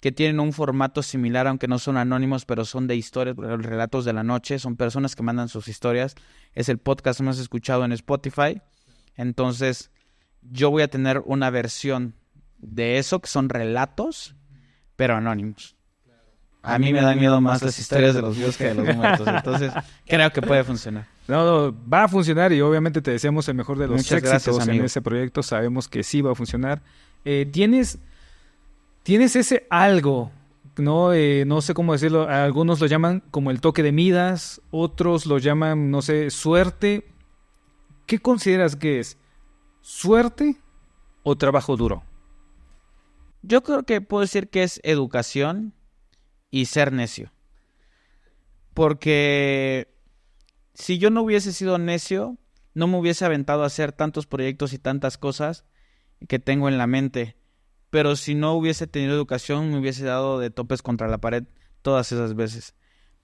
que tienen un formato similar, aunque no son anónimos, pero son de historias, relatos de la noche, son personas que mandan sus historias. Es el podcast más escuchado en Spotify. Entonces, yo voy a tener una versión de eso, que son relatos, pero anónimos. A mí me dan miedo más las historias de los vivos que de los muertos. Entonces, creo que puede funcionar. No, va a funcionar y obviamente te deseamos el mejor de los Muchas gracias, éxitos en amigo. ese proyecto. Sabemos que sí va a funcionar. ¿Tienes ese algo, ¿no? No sé cómo decirlo. Algunos lo llaman como el toque de Midas, otros lo llaman, no sé, suerte. ¿Qué consideras que es? ¿Suerte o trabajo duro? Yo creo que puedo decir que es educación y ser necio. Porque si yo no hubiese sido necio, no me hubiese aventado a hacer tantos proyectos y tantas cosas que tengo en la mente. Pero si no hubiese tenido educación, me hubiese dado de topes contra la pared todas esas veces.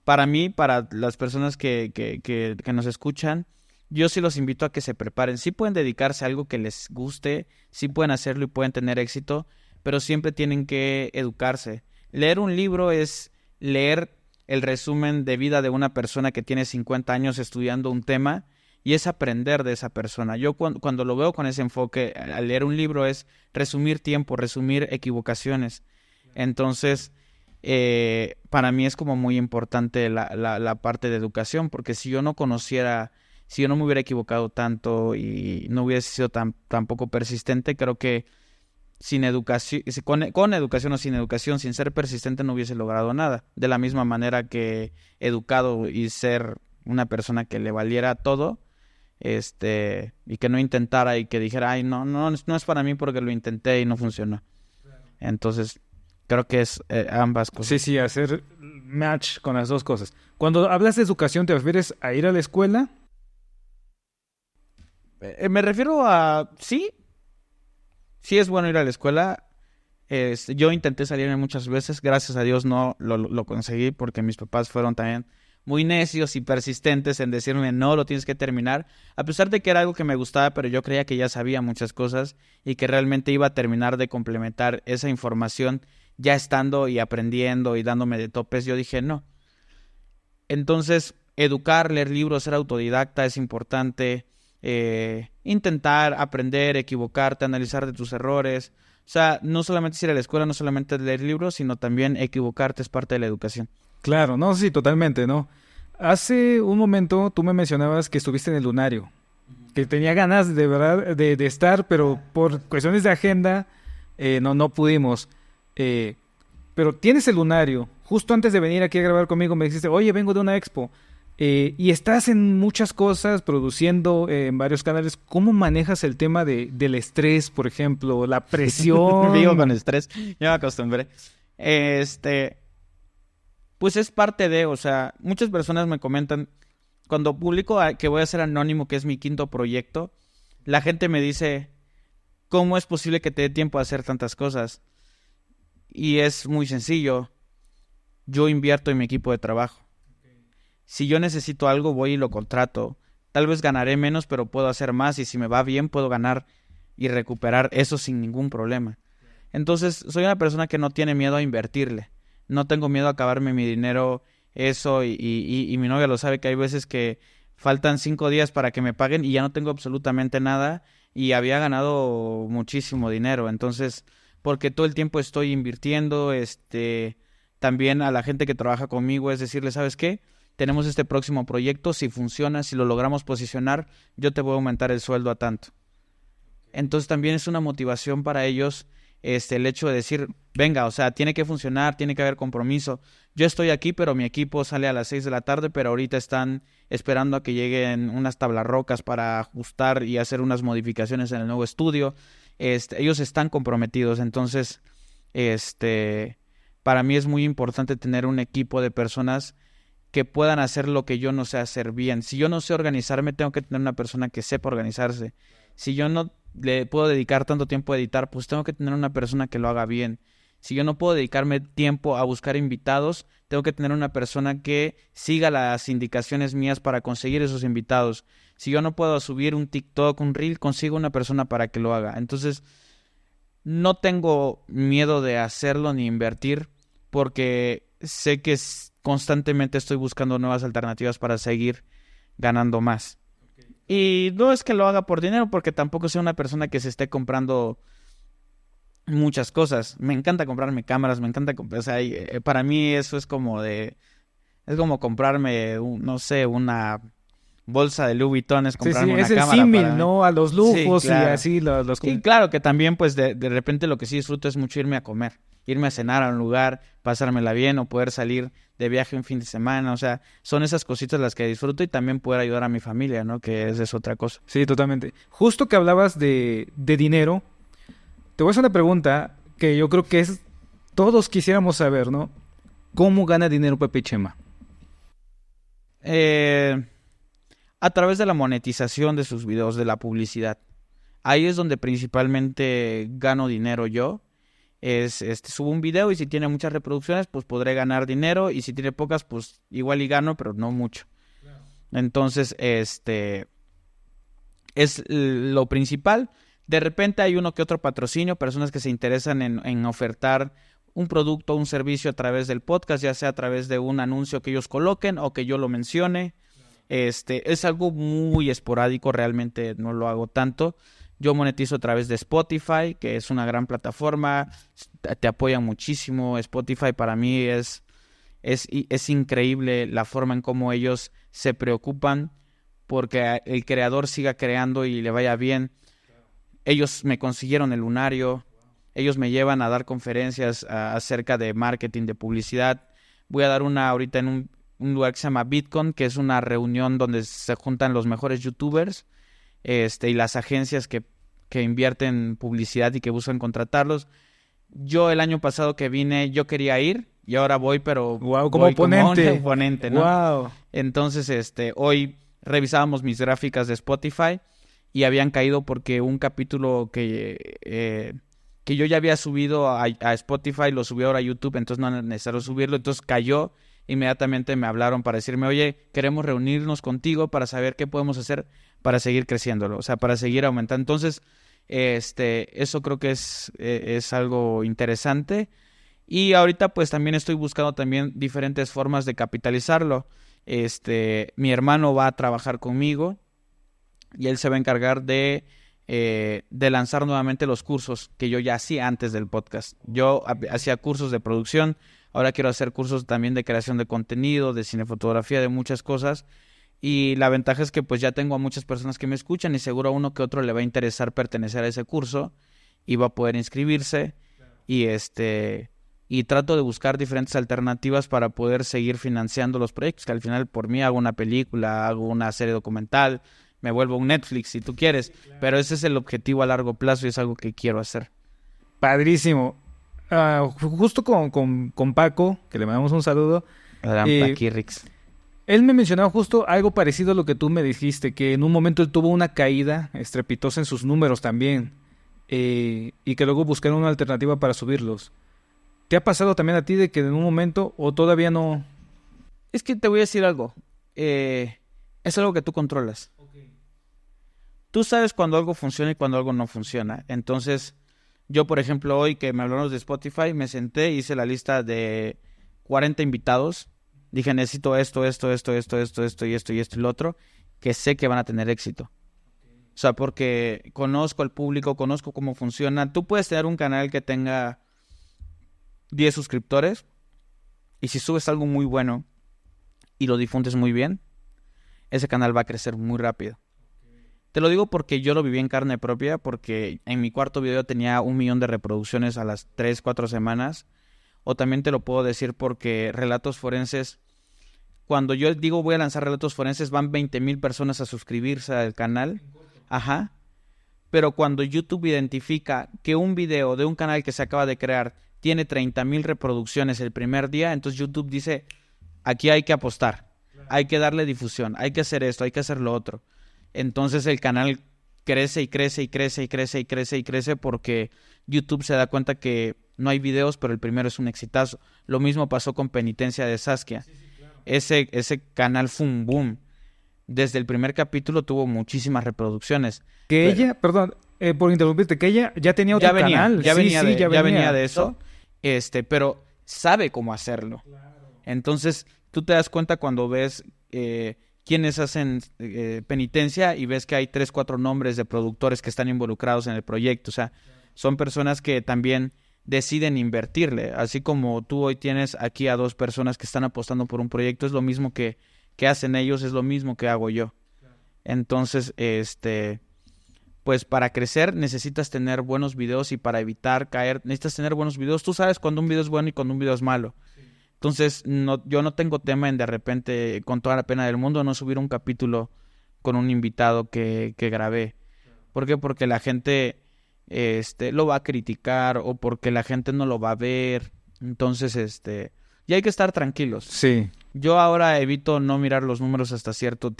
Para mí, para las personas que nos escuchan, yo sí los invito a que se preparen. Sí pueden dedicarse a algo que les guste, sí pueden hacerlo y pueden tener éxito, pero siempre tienen que educarse. Leer un libro es leer el resumen de vida de una persona que tiene 50 años estudiando un tema y es aprender de esa persona. Yo cuando lo veo con ese enfoque, al leer un libro es resumir tiempo, resumir equivocaciones. Entonces, para mí es como muy importante la parte de educación, porque si yo no conociera, si yo no me hubiera equivocado tanto y no hubiese sido tan poco persistente, creo que sin educación, con educación o sin educación, sin ser persistente no hubiese logrado nada. De la misma manera que educado y ser una persona que le valiera todo, y que no intentara y que dijera, ay, no es para mí porque lo intenté y no funcionó. Entonces, creo que es ambas cosas. Sí, hacer match con las dos cosas. Cuando hablas de educación, ¿te refieres a ir a la escuela? Me refiero a, sí es bueno ir a la escuela. Yo intenté salirme muchas veces, gracias a Dios no lo conseguí porque mis papás fueron también muy necios y persistentes en decirme no, lo tienes que terminar, a pesar de que era algo que me gustaba, pero yo creía que ya sabía muchas cosas y que realmente iba a terminar de complementar esa información ya estando y aprendiendo y dándome de topes. Yo dije no. Entonces, educar, leer libros, ser autodidacta es importante. Intentar aprender, equivocarte, analizar de tus errores. O sea, no solamente es ir a la escuela, no solamente es leer libros, sino también equivocarte es parte de la educación. Claro, no, sí, totalmente, ¿no? Hace un momento tú me mencionabas que estuviste en el Lunario, que tenía ganas de verdad de estar, pero por cuestiones de agenda no pudimos. Pero tienes el Lunario. Justo antes de venir aquí a grabar conmigo me dijiste, oye, vengo de una expo. Y estás en muchas cosas, produciendo en varios canales. ¿Cómo manejas el tema del estrés, por ejemplo, la presión? Vivo con estrés, ya me acostumbré. Pues es parte de, o sea, muchas personas me comentan, cuando publico que voy a ser anónimo, que es mi quinto proyecto, la gente me dice, ¿cómo es posible que te dé tiempo a hacer tantas cosas? Y es muy sencillo, yo invierto en mi equipo de trabajo. Si yo necesito algo, voy y lo contrato. Tal vez ganaré menos, pero puedo hacer más y si me va bien, puedo ganar y recuperar eso sin ningún problema. Entonces, soy una persona que no tiene miedo a invertirle. No tengo miedo a acabarme mi dinero, eso, y mi novia lo sabe, que hay veces que faltan 5 días para que me paguen y ya no tengo absolutamente nada y había ganado muchísimo dinero. Entonces, porque todo el tiempo estoy invirtiendo, también a la gente que trabaja conmigo es decirle, ¿sabes qué? Tenemos este próximo proyecto, si funciona, si lo logramos posicionar, yo te voy a aumentar el sueldo a tanto. Entonces también es una motivación para ellos el hecho de decir, venga, o sea, tiene que funcionar, tiene que haber compromiso. Yo estoy aquí, pero mi equipo sale a las 6 de la tarde, pero ahorita están esperando a que lleguen unas tablarrocas para ajustar y hacer unas modificaciones en el nuevo estudio. Ellos están comprometidos, entonces, para mí es muy importante tener un equipo de personas que puedan hacer lo que yo no sé hacer bien. Si yo no sé organizarme, tengo que tener una persona que sepa organizarse. Si yo no le puedo dedicar tanto tiempo a editar, pues tengo que tener una persona que lo haga bien. Si yo no puedo dedicarme tiempo a buscar invitados, tengo que tener una persona que siga las indicaciones mías para conseguir esos invitados. Si yo no puedo subir un TikTok, un Reel, consigo una persona para que lo haga. Entonces, no tengo miedo de hacerlo ni invertir porque sé que constantemente estoy buscando nuevas alternativas para seguir ganando más. Y no es que lo haga por dinero, porque tampoco soy una persona que se esté comprando muchas cosas. Me encanta comprarme cámaras, me encanta o sea, para mí eso es como comprarme, no sé, una bolsa de Louis Vuitton, es comprarme una es el cámara símil, para mí. ¿no? A los lujos Sí, claro. y así los Y claro que también pues de repente lo que sí disfruto es mucho irme a comer, irme a cenar a un lugar, pasármela bien o poder salir de viaje un fin de semana, o sea, son esas cositas las que disfruto y también poder ayudar a mi familia, ¿no? Que es otra cosa. Sí, totalmente. Justo que hablabas de dinero, te voy a hacer una pregunta que yo creo que todos quisiéramos saber, ¿no? ¿Cómo gana dinero Pepe y Chema? A través de la monetización de sus videos, de la publicidad. Ahí es donde principalmente gano dinero yo. Subo un video y si tiene muchas reproducciones, pues podré ganar dinero. Y si tiene pocas, pues igual y gano, pero no mucho. Claro. Entonces, es lo principal. De repente hay uno que otro patrocinio, personas que se interesan en ofertar un producto o un servicio a través del podcast, ya sea a través de un anuncio que ellos coloquen o que yo lo mencione. Es algo muy esporádico, realmente no lo hago tanto. Yo monetizo a través de Spotify, que es una gran plataforma, te apoyan muchísimo. Spotify para mí es increíble la forma en cómo ellos se preocupan porque el creador siga creando y le vaya bien. Ellos me consiguieron el lunario, ellos me llevan a dar conferencias acerca de marketing, de publicidad. Voy a dar una ahorita en un lugar que se llama Bitcoin, que es una reunión donde se juntan los mejores youtubers y las agencias que invierten publicidad y que buscan contratarlos. Yo el año pasado que vine, yo quería ir y ahora voy, pero como voy ponente. Como un ponente, ¿no? Wow. Entonces, hoy revisábamos mis gráficas de Spotify y habían caído porque un capítulo que yo ya había subido a Spotify, lo subí ahora a YouTube, entonces no era necesario subirlo, entonces cayó. Inmediatamente me hablaron para decirme, oye, queremos reunirnos contigo para saber qué podemos hacer para seguir creciéndolo, o sea, para seguir aumentando. Entonces, eso creo que es algo interesante. Y ahorita pues también estoy buscando también diferentes formas de capitalizarlo. Mi hermano va a trabajar conmigo y él se va a encargar de lanzar nuevamente los cursos que yo ya hacía antes del podcast. Yo hacía cursos de producción. Ahora quiero hacer cursos también de creación de contenido, de cinefotografía, de muchas cosas. Y la ventaja es que pues ya tengo a muchas personas que me escuchan y seguro a uno que otro le va a interesar pertenecer a ese curso y va a poder inscribirse. Claro. Y trato de buscar diferentes alternativas para poder seguir financiando los proyectos, que al final por mí hago una película, hago una serie documental, me vuelvo un Netflix si tú quieres. Sí, claro. Pero ese es el objetivo a largo plazo y es algo que quiero hacer. Padrísimo. Justo con Paco, que le mandamos un saludo. Aquí, Rix. Él me mencionaba justo algo parecido a lo que tú me dijiste, que en un momento él tuvo una caída estrepitosa en sus números también, y que luego buscaron una alternativa para subirlos. ¿Te ha pasado también a ti de que en un momento o todavía no? Es que te voy a decir algo. Es algo que tú controlas. Okay. Tú sabes cuando algo funciona y cuando algo no funciona. Entonces, yo, por ejemplo, hoy que me hablaron de Spotify, me senté, hice la lista de 40 invitados. Dije, necesito esto y esto y lo otro, que sé que van a tener éxito. Okay. O sea, porque conozco al público, conozco cómo funciona. Tú puedes tener un canal que tenga 10 suscriptores y si subes algo muy bueno y lo difundes muy bien, ese canal va a crecer muy rápido. Okay. Te lo digo porque yo lo viví en carne propia, porque en mi cuarto video tenía 1 millón de reproducciones a las 3-4 semanas. O también te lo puedo decir porque Relatos Forenses, cuando yo digo voy a lanzar Relatos Forenses, van 20,000 personas a suscribirse al canal. Ajá. Pero cuando YouTube identifica que un video de un canal que se acaba de crear tiene 30,000 reproducciones el primer día, entonces YouTube dice, aquí hay que apostar, hay que darle difusión, hay que hacer esto, hay que hacer lo otro. Entonces el canal crece y crece y crece y crece y crece y crece porque YouTube se da cuenta que no hay videos, pero el primero es un exitazo. Lo mismo pasó con Penitencia de Saskia. Ese canal fue un boom. Desde el primer capítulo tuvo muchísimas reproducciones. Que ella, perdón, por interrumpirte, que ella ya tenía otro canal. Ya Sí, venía, sí, ya venía de eso, pero sabe cómo hacerlo. Entonces, tú te das cuenta cuando ves quienes hacen penitencia y ves que hay 3, 4 nombres de productores que están involucrados en el proyecto. O sea, son personas que también deciden invertirle. Así como tú hoy tienes aquí a 2 personas que están apostando por un proyecto, es lo mismo que hacen ellos, es lo mismo que hago yo. Entonces, pues para crecer necesitas tener buenos videos y para evitar caer, necesitas tener buenos videos. Tú sabes cuando un video es bueno y cuando un video es malo. Entonces, yo no tengo tema en de repente, con toda la pena del mundo, no subir un capítulo con un invitado que grabé. ¿Por qué? Porque la gente lo va a criticar o porque la gente no lo va a ver. Entonces, y hay que estar tranquilos. Sí. Yo ahora evito no mirar los números hasta cierto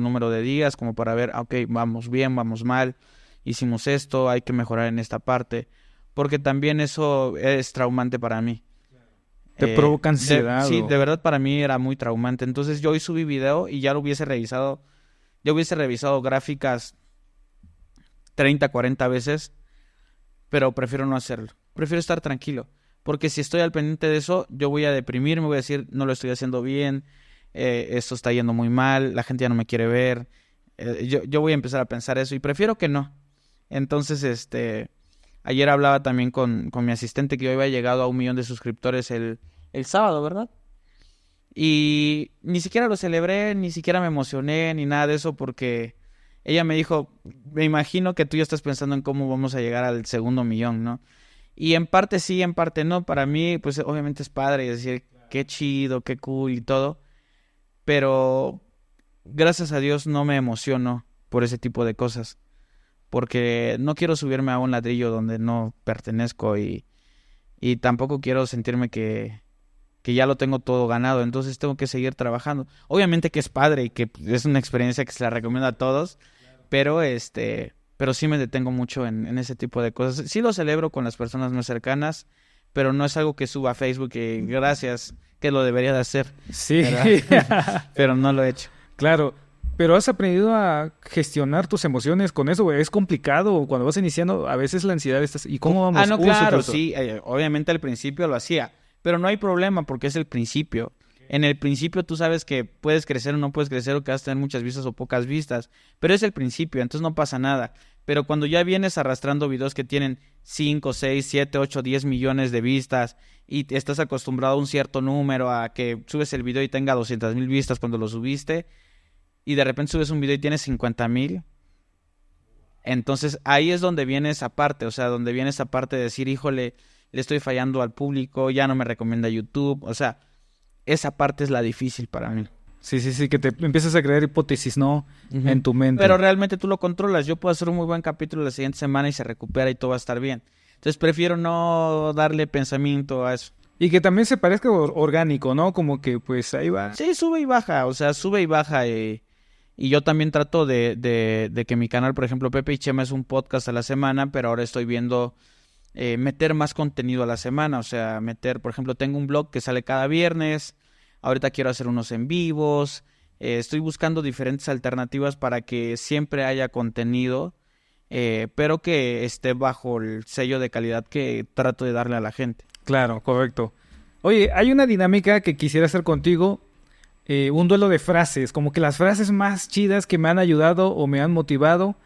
número de días, como para ver, ok, vamos bien, vamos mal, hicimos esto, hay que mejorar en esta parte, porque también eso es traumante para mí. Te provoca ansiedad. Sí, de verdad para mí era muy traumante. Entonces yo hoy subí video y ya lo hubiese revisado, yo hubiese revisado gráficas 30, 40 veces, pero prefiero no hacerlo. Prefiero estar tranquilo. Porque si estoy al pendiente de eso, yo voy a deprimirme, voy a decir, no lo estoy haciendo bien, esto está yendo muy mal, la gente ya no me quiere ver. Yo voy a empezar a pensar eso y prefiero que no. Entonces, ayer hablaba también con mi asistente que hoy había llegado a 1 millón de suscriptores el sábado, ¿verdad? Y ni siquiera lo celebré, ni siquiera me emocioné, ni nada de eso, porque ella me dijo, me imagino que tú ya estás pensando en cómo vamos a llegar al 2.º millón, ¿no? Y en parte sí, en parte no. Para mí, pues obviamente es padre decir qué chido, qué cool y todo. Pero gracias a Dios no me emociono por ese tipo de cosas. Porque no quiero subirme a un ladrillo donde no pertenezco y tampoco quiero sentirme que ya lo tengo todo ganado. Entonces tengo que seguir trabajando. Obviamente que es padre y que es una experiencia que se la recomiendo a todos. Pero pero sí me detengo mucho en ese tipo de cosas. Sí lo celebro con las personas más cercanas, pero no es algo que suba a Facebook y gracias, que lo debería de hacer. Sí. Pero no lo he hecho. Claro, pero has aprendido a gestionar tus emociones con eso, güey. Es complicado cuando vas iniciando, a veces la ansiedad estás... ¿Y cómo vamos? No, claro, sí. Obviamente al principio lo hacía, pero no hay problema porque es el principio. En el principio tú sabes que puedes crecer o no puedes crecer o que vas a tener muchas vistas o pocas vistas, pero es el principio, entonces no pasa nada. Pero cuando ya vienes arrastrando videos que tienen 5, 6, 7, 8, 10 millones de vistas y estás acostumbrado a un cierto número, a que subes el video y tenga 200,000 vistas cuando lo subiste y de repente subes un video y tienes 50,000, entonces ahí es donde viene esa parte, o sea, donde viene esa parte de decir, híjole, le estoy fallando al público, ya no me recomienda YouTube, o sea, esa parte es la difícil para mí. Sí, que te empiezas a crear hipótesis, ¿no? En tu mente. Pero realmente tú lo controlas. Yo puedo hacer un muy buen capítulo la siguiente semana y se recupera y todo va a estar bien. Entonces prefiero no darle pensamiento a eso. Y que también se parezca orgánico, ¿no? Como que pues ahí va. Sí, sube y baja, o sea, sube y baja. Y yo también trato de que mi canal, por ejemplo, Pepe y Chema es un podcast a la semana, pero ahora estoy viendo meter más contenido a la semana. O sea, por ejemplo, tengo un blog que sale cada viernes. Ahorita quiero hacer unos en vivos. Estoy buscando diferentes alternativas para que siempre haya contenido, pero que esté bajo el sello de calidad que trato de darle a la gente. Claro, correcto. Oye, hay una dinámica que quisiera hacer contigo. Un duelo de frases, como que las frases más chidas que me han ayudado o me han motivado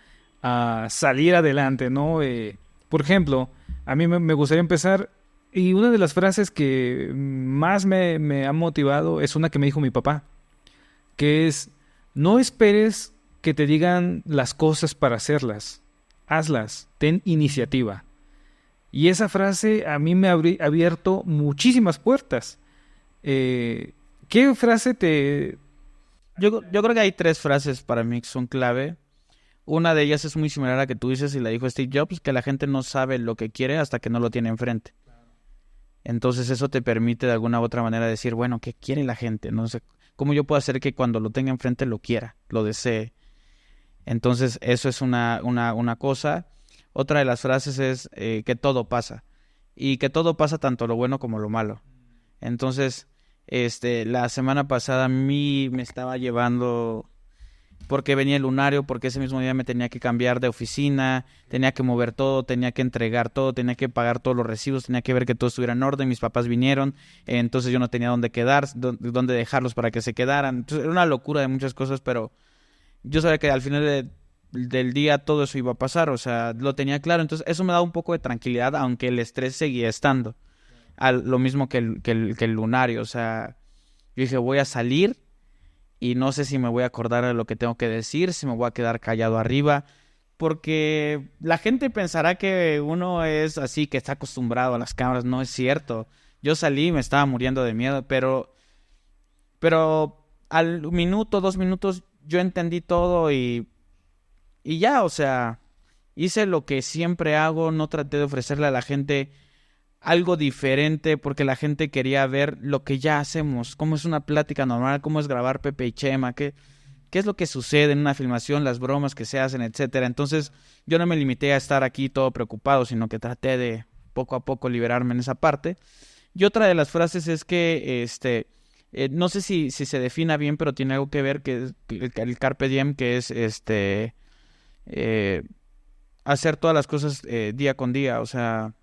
a salir adelante, ¿no? Por ejemplo, a mí me gustaría empezar... Y una de las frases que más me ha motivado es una que me dijo mi papá, que es, no esperes que te digan las cosas para hacerlas, hazlas, ten iniciativa. Y esa frase a mí me ha abierto muchísimas puertas. ¿Qué frase te...? Yo creo que hay 3 frases para mí que son clave. Una de ellas es muy similar a la que tú dices y la dijo Steve Jobs, que la gente no sabe lo que quiere hasta que no lo tiene enfrente. Entonces eso te permite de alguna u otra manera decir, bueno, ¿qué quiere la gente? No sé, ¿cómo yo puedo hacer que cuando lo tenga enfrente lo quiera, lo desee? Entonces, eso es una cosa. Otra de las frases es que todo pasa. Y que todo pasa tanto lo bueno como lo malo. Entonces, la semana pasada a mí me estaba llevando, porque venía el lunario, porque ese mismo día me tenía que cambiar de oficina, tenía que mover todo, tenía que entregar todo, tenía que pagar todos los recibos, tenía que ver que todo estuviera en orden, mis papás vinieron, entonces yo no tenía dónde quedar, dónde dejarlos para que se quedaran. Entonces, era una locura de muchas cosas, pero yo sabía que al final del día todo eso iba a pasar, o sea, lo tenía claro. Entonces eso me daba un poco de tranquilidad, aunque el estrés seguía estando. Lo mismo que el lunario, o sea, yo dije, voy a salir y no sé si me voy a acordar de lo que tengo que decir, si me voy a quedar callado arriba, porque la gente pensará que uno es así, que está acostumbrado a las cámaras. No es cierto. Yo salí y me estaba muriendo de miedo, pero al minuto, 2 minutos, yo entendí todo y ya, o sea, hice lo que siempre hago, no traté de ofrecerle a la gente algo diferente porque la gente quería ver lo que ya hacemos, cómo es una plática normal, cómo es grabar Pepe y Chema, qué es lo que sucede en una filmación, las bromas que se hacen, etcétera. Entonces, yo no me limité a estar aquí todo preocupado, sino que traté de poco a poco liberarme en esa parte. Y otra de las frases es que, no sé si se defina bien, pero tiene algo que ver que el carpe diem, que es eh, hacer todas las cosas día con día, o sea,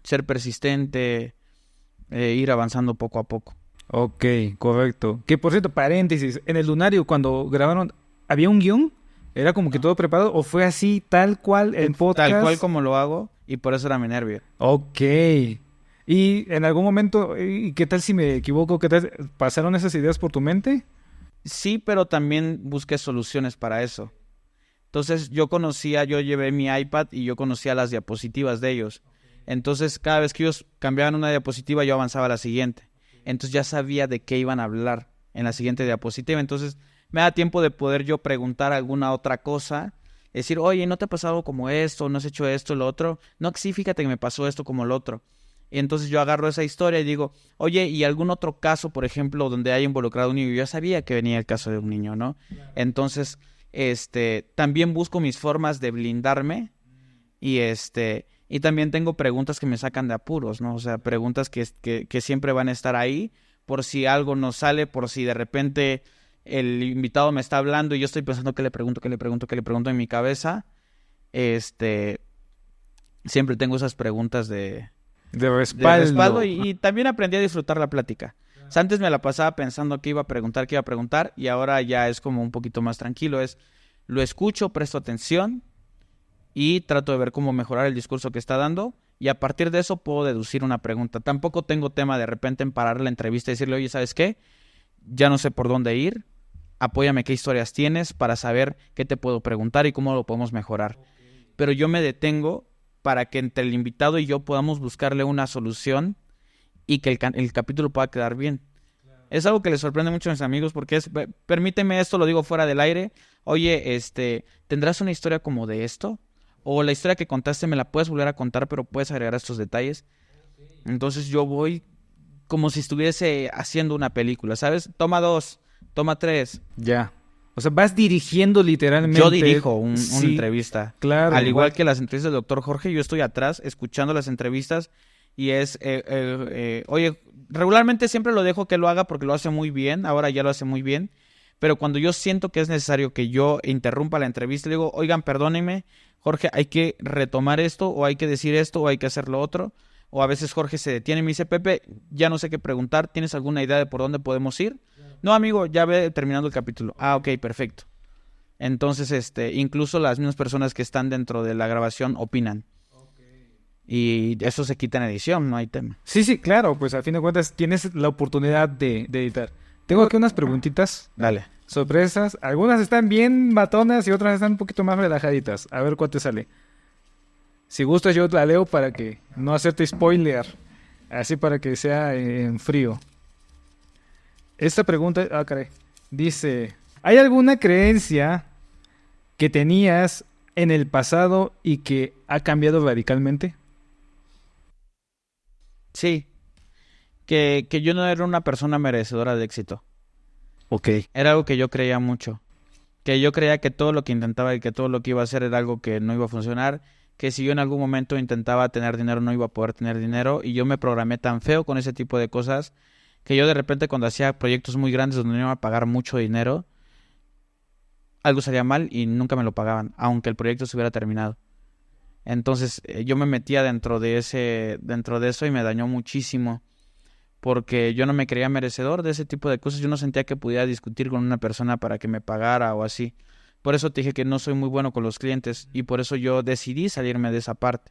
ser persistente, ir avanzando poco a poco. Ok, correcto. Que por cierto, paréntesis, en el lunario cuando grabaron, ¿había un guión? ¿Era como que todo preparado o fue así tal cual el podcast? Tal cual como lo hago, y por eso era mi nervio. Ok. Y en algún momento, ¿y qué tal si me equivoco? ¿Qué tal pasaron esas ideas por tu mente? Sí, pero también busqué soluciones para eso. Entonces yo llevé mi iPad y yo conocía las diapositivas de ellos. Entonces cada vez que ellos cambiaban una diapositiva, yo avanzaba a la siguiente. Entonces ya sabía de qué iban a hablar en la siguiente diapositiva. Entonces me da tiempo de poder yo preguntar alguna otra cosa. Decir, oye, ¿no te ha pasado como esto? ¿No has hecho esto, lo otro? No, sí, fíjate que me pasó esto como lo otro. Y entonces yo agarro esa historia y digo, oye, ¿y algún otro caso, por ejemplo, donde haya involucrado a un niño? Yo ya sabía que venía el caso de un niño, ¿no? Entonces, también busco mis formas de blindarme y y también tengo preguntas que me sacan de apuros, ¿no? O sea, preguntas que siempre van a estar ahí por si algo no sale, por si de repente el invitado me está hablando y yo estoy pensando qué le pregunto en mi cabeza. Siempre tengo esas preguntas de respaldo y también aprendí a disfrutar la plática. O sea, antes me la pasaba pensando qué iba a preguntar y ahora ya es como un poquito más tranquilo. Lo escucho, presto atención y trato de ver cómo mejorar el discurso que está dando y a partir de eso puedo deducir una pregunta. Tampoco tengo tema de repente en parar la entrevista y decirle, oye, ¿sabes qué? Ya no sé por dónde ir, apóyame qué historias tienes para saber qué te puedo preguntar y cómo lo podemos mejorar. Pero yo me detengo para que entre el invitado y yo podamos buscarle una solución y que el capítulo pueda quedar bien. Es algo que les sorprende mucho a mis amigos porque permíteme esto, lo digo fuera del aire, oye, ¿tendrás una historia como de esto? O la historia que contaste me la puedes volver a contar, pero puedes agregar estos detalles. Entonces yo voy como si estuviese haciendo una película, ¿sabes? Toma 2, toma 3. Ya. O sea, vas dirigiendo literalmente. Yo dirijo una Sí, entrevista. claro. Al igual que las entrevistas del doctor Jorge, yo estoy atrás escuchando las entrevistas y oye, regularmente siempre lo dejo que lo haga porque lo hace muy bien, ahora ya lo hace muy bien, pero cuando yo siento que es necesario que yo interrumpa la entrevista, le digo, oigan, perdónenme, Jorge, hay que retomar esto, o hay que decir esto, o hay que hacer lo otro, o a veces Jorge se detiene y me dice, Pepe, ya no sé qué preguntar, ¿tienes alguna idea de por dónde podemos ir? No, amigo, ya ve terminando el capítulo. Ah, ok, perfecto. Entonces, incluso las mismas personas que están dentro de la grabación opinan. Y eso se quita en edición, no hay tema. Sí, claro, pues al fin de cuentas tienes la oportunidad de editar. Tengo aquí unas preguntitas. Dale. Sorpresas. Algunas están bien matonas y otras están un poquito más relajaditas. A ver cuál te sale. Si gustas yo la leo para que no hacerte spoiler. Así para que sea en frío. Esta pregunta, caray, dice, ¿hay alguna creencia que tenías en el pasado y que ha cambiado radicalmente? Sí, que yo no era una persona merecedora de éxito. Ok. Era algo que yo creía mucho. que yo creía que todo lo que intentaba y que todo lo que iba a hacer era algo que no iba a funcionar, que si yo en algún momento intentaba tener dinero no iba a poder tener dinero, y yo me programé tan feo con ese tipo de cosas que yo de repente cuando hacía proyectos muy grandes donde me iba a pagar mucho dinero, algo salía mal y nunca me lo pagaban, aunque el proyecto se hubiera terminado. Entonces yo me metía dentro de eso y me dañó muchísimo, porque yo no me creía merecedor de ese tipo de cosas. Yo no sentía que pudiera discutir con una persona para que me pagara o así. Por eso te dije que no soy muy bueno con los clientes y por eso yo decidí salirme de esa parte.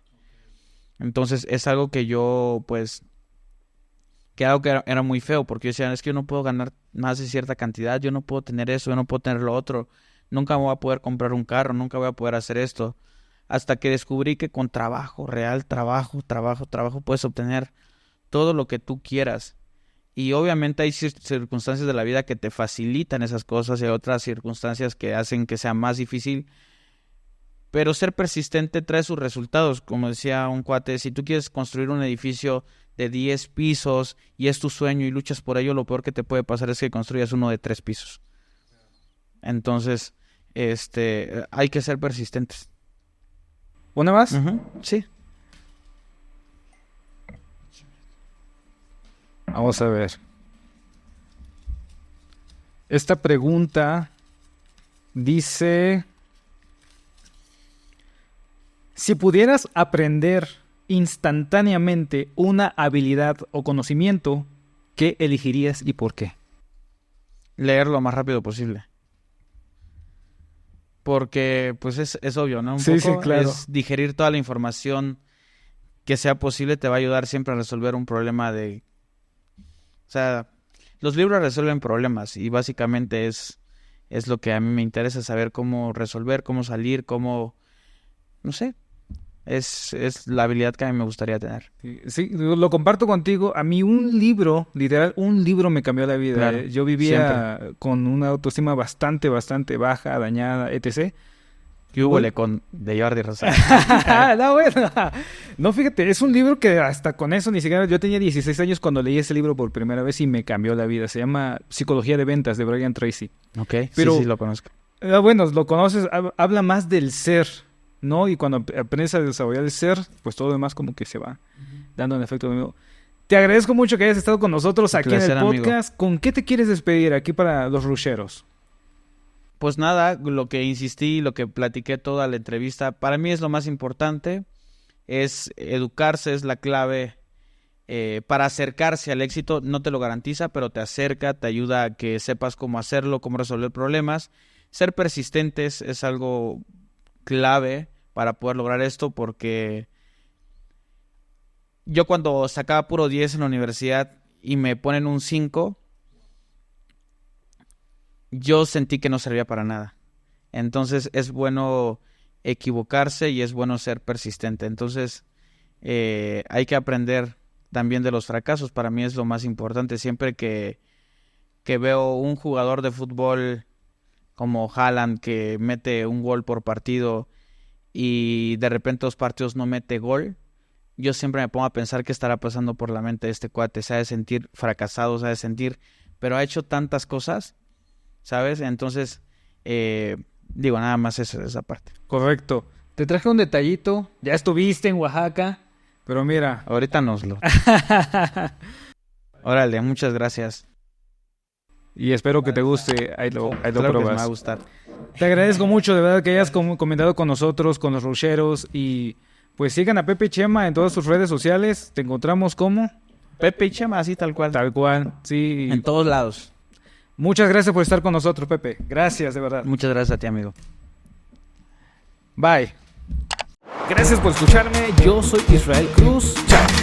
Entonces es algo que yo pues que algo que era muy feo, porque yo decía, es que yo no puedo ganar más de cierta cantidad, yo no puedo tener eso, yo no puedo tener lo otro, nunca voy a poder comprar un carro, nunca voy a poder hacer esto, hasta que descubrí que con trabajo real, trabajo, puedes obtener todo lo que tú quieras. Y obviamente hay circunstancias de la vida que te facilitan esas cosas y hay otras circunstancias que hacen que sea más difícil, pero ser persistente trae sus resultados. Como decía un cuate, si tú quieres construir un edificio de 10 pisos y es tu sueño y luchas por ello, lo peor que te puede pasar es que construyas uno de 3 pisos. Entonces, hay que ser persistentes. ¿Una más? Sí. Vamos a ver. Esta pregunta dice: si pudieras aprender instantáneamente una habilidad o conocimiento, ¿qué elegirías y por qué? Leer lo más rápido posible. Porque, pues, es obvio, ¿no? Sí, claro. Es digerir toda la información que sea posible, te va a ayudar siempre a resolver un problema de... O sea, los libros resuelven problemas y básicamente es lo que a mí me interesa, saber cómo resolver, cómo salir, cómo... No sé. Es la habilidad que a mí me gustaría tener. Sí, lo comparto contigo. A mí literal, un libro me cambió la vida. Claro, yo vivía siempre con una autoestima bastante baja, dañada, etc. ¿Qué hubo con de Jordi Rosado? No, bueno. No, fíjate, es un libro que hasta con eso ni siquiera... Yo tenía 16 años cuando leí ese libro por primera vez y me cambió la vida. Se llama Psicología de Ventas, de Brian Tracy. Ok, pero, sí, lo conozco. Bueno, lo conoces, habla más del ser, ¿no? Y cuando aprendes a desarrollar el ser, pues todo lo demás como que se va dando un efecto dominó. Te agradezco mucho que hayas estado con nosotros aquí en el podcast. Amigo. ¿Con qué te quieres despedir aquí para los rusheros? Pues nada, lo que insistí, lo que platiqué toda la entrevista, para mí es lo más importante, es educarse, es la clave para acercarse al éxito. No te lo garantiza, pero te acerca, te ayuda a que sepas cómo hacerlo, cómo resolver problemas. Ser persistentes es algo clave para poder lograr esto, porque yo cuando sacaba puro 10 en la universidad y me ponen un 5, yo sentí que no servía para nada. Entonces es bueno equivocarse y es bueno ser persistente. Entonces hay que aprender también de los fracasos. Para mí es lo más importante. Siempre que veo un jugador de fútbol como Haaland que mete un gol por partido y de repente 2 partidos no mete gol, yo siempre me pongo a pensar qué estará pasando por la mente de este cuate. Se ha de sentir fracasado, se ha de sentir, pero ha hecho tantas cosas, ¿sabes? Entonces, digo, nada más esa parte. Correcto. Te traje un detallito. Ya estuviste en Oaxaca, pero mira. Ahorita nos lo... Órale, muchas gracias. Y espero que te guste. Ahí lo claro pruebas. Que me va a gustar. Te agradezco mucho, de verdad, que hayas comentado con nosotros, con los rusheros. Y pues sigan a Pepe y Chema en todas sus redes sociales. Te encontramos como Pepe y Chema, así tal cual. Tal cual, sí. En todos lados. Muchas gracias por estar con nosotros, Pepe. Gracias, de verdad. Muchas gracias a ti, amigo. Bye. Gracias por escucharme. Yo soy Israel Cruz. Chao.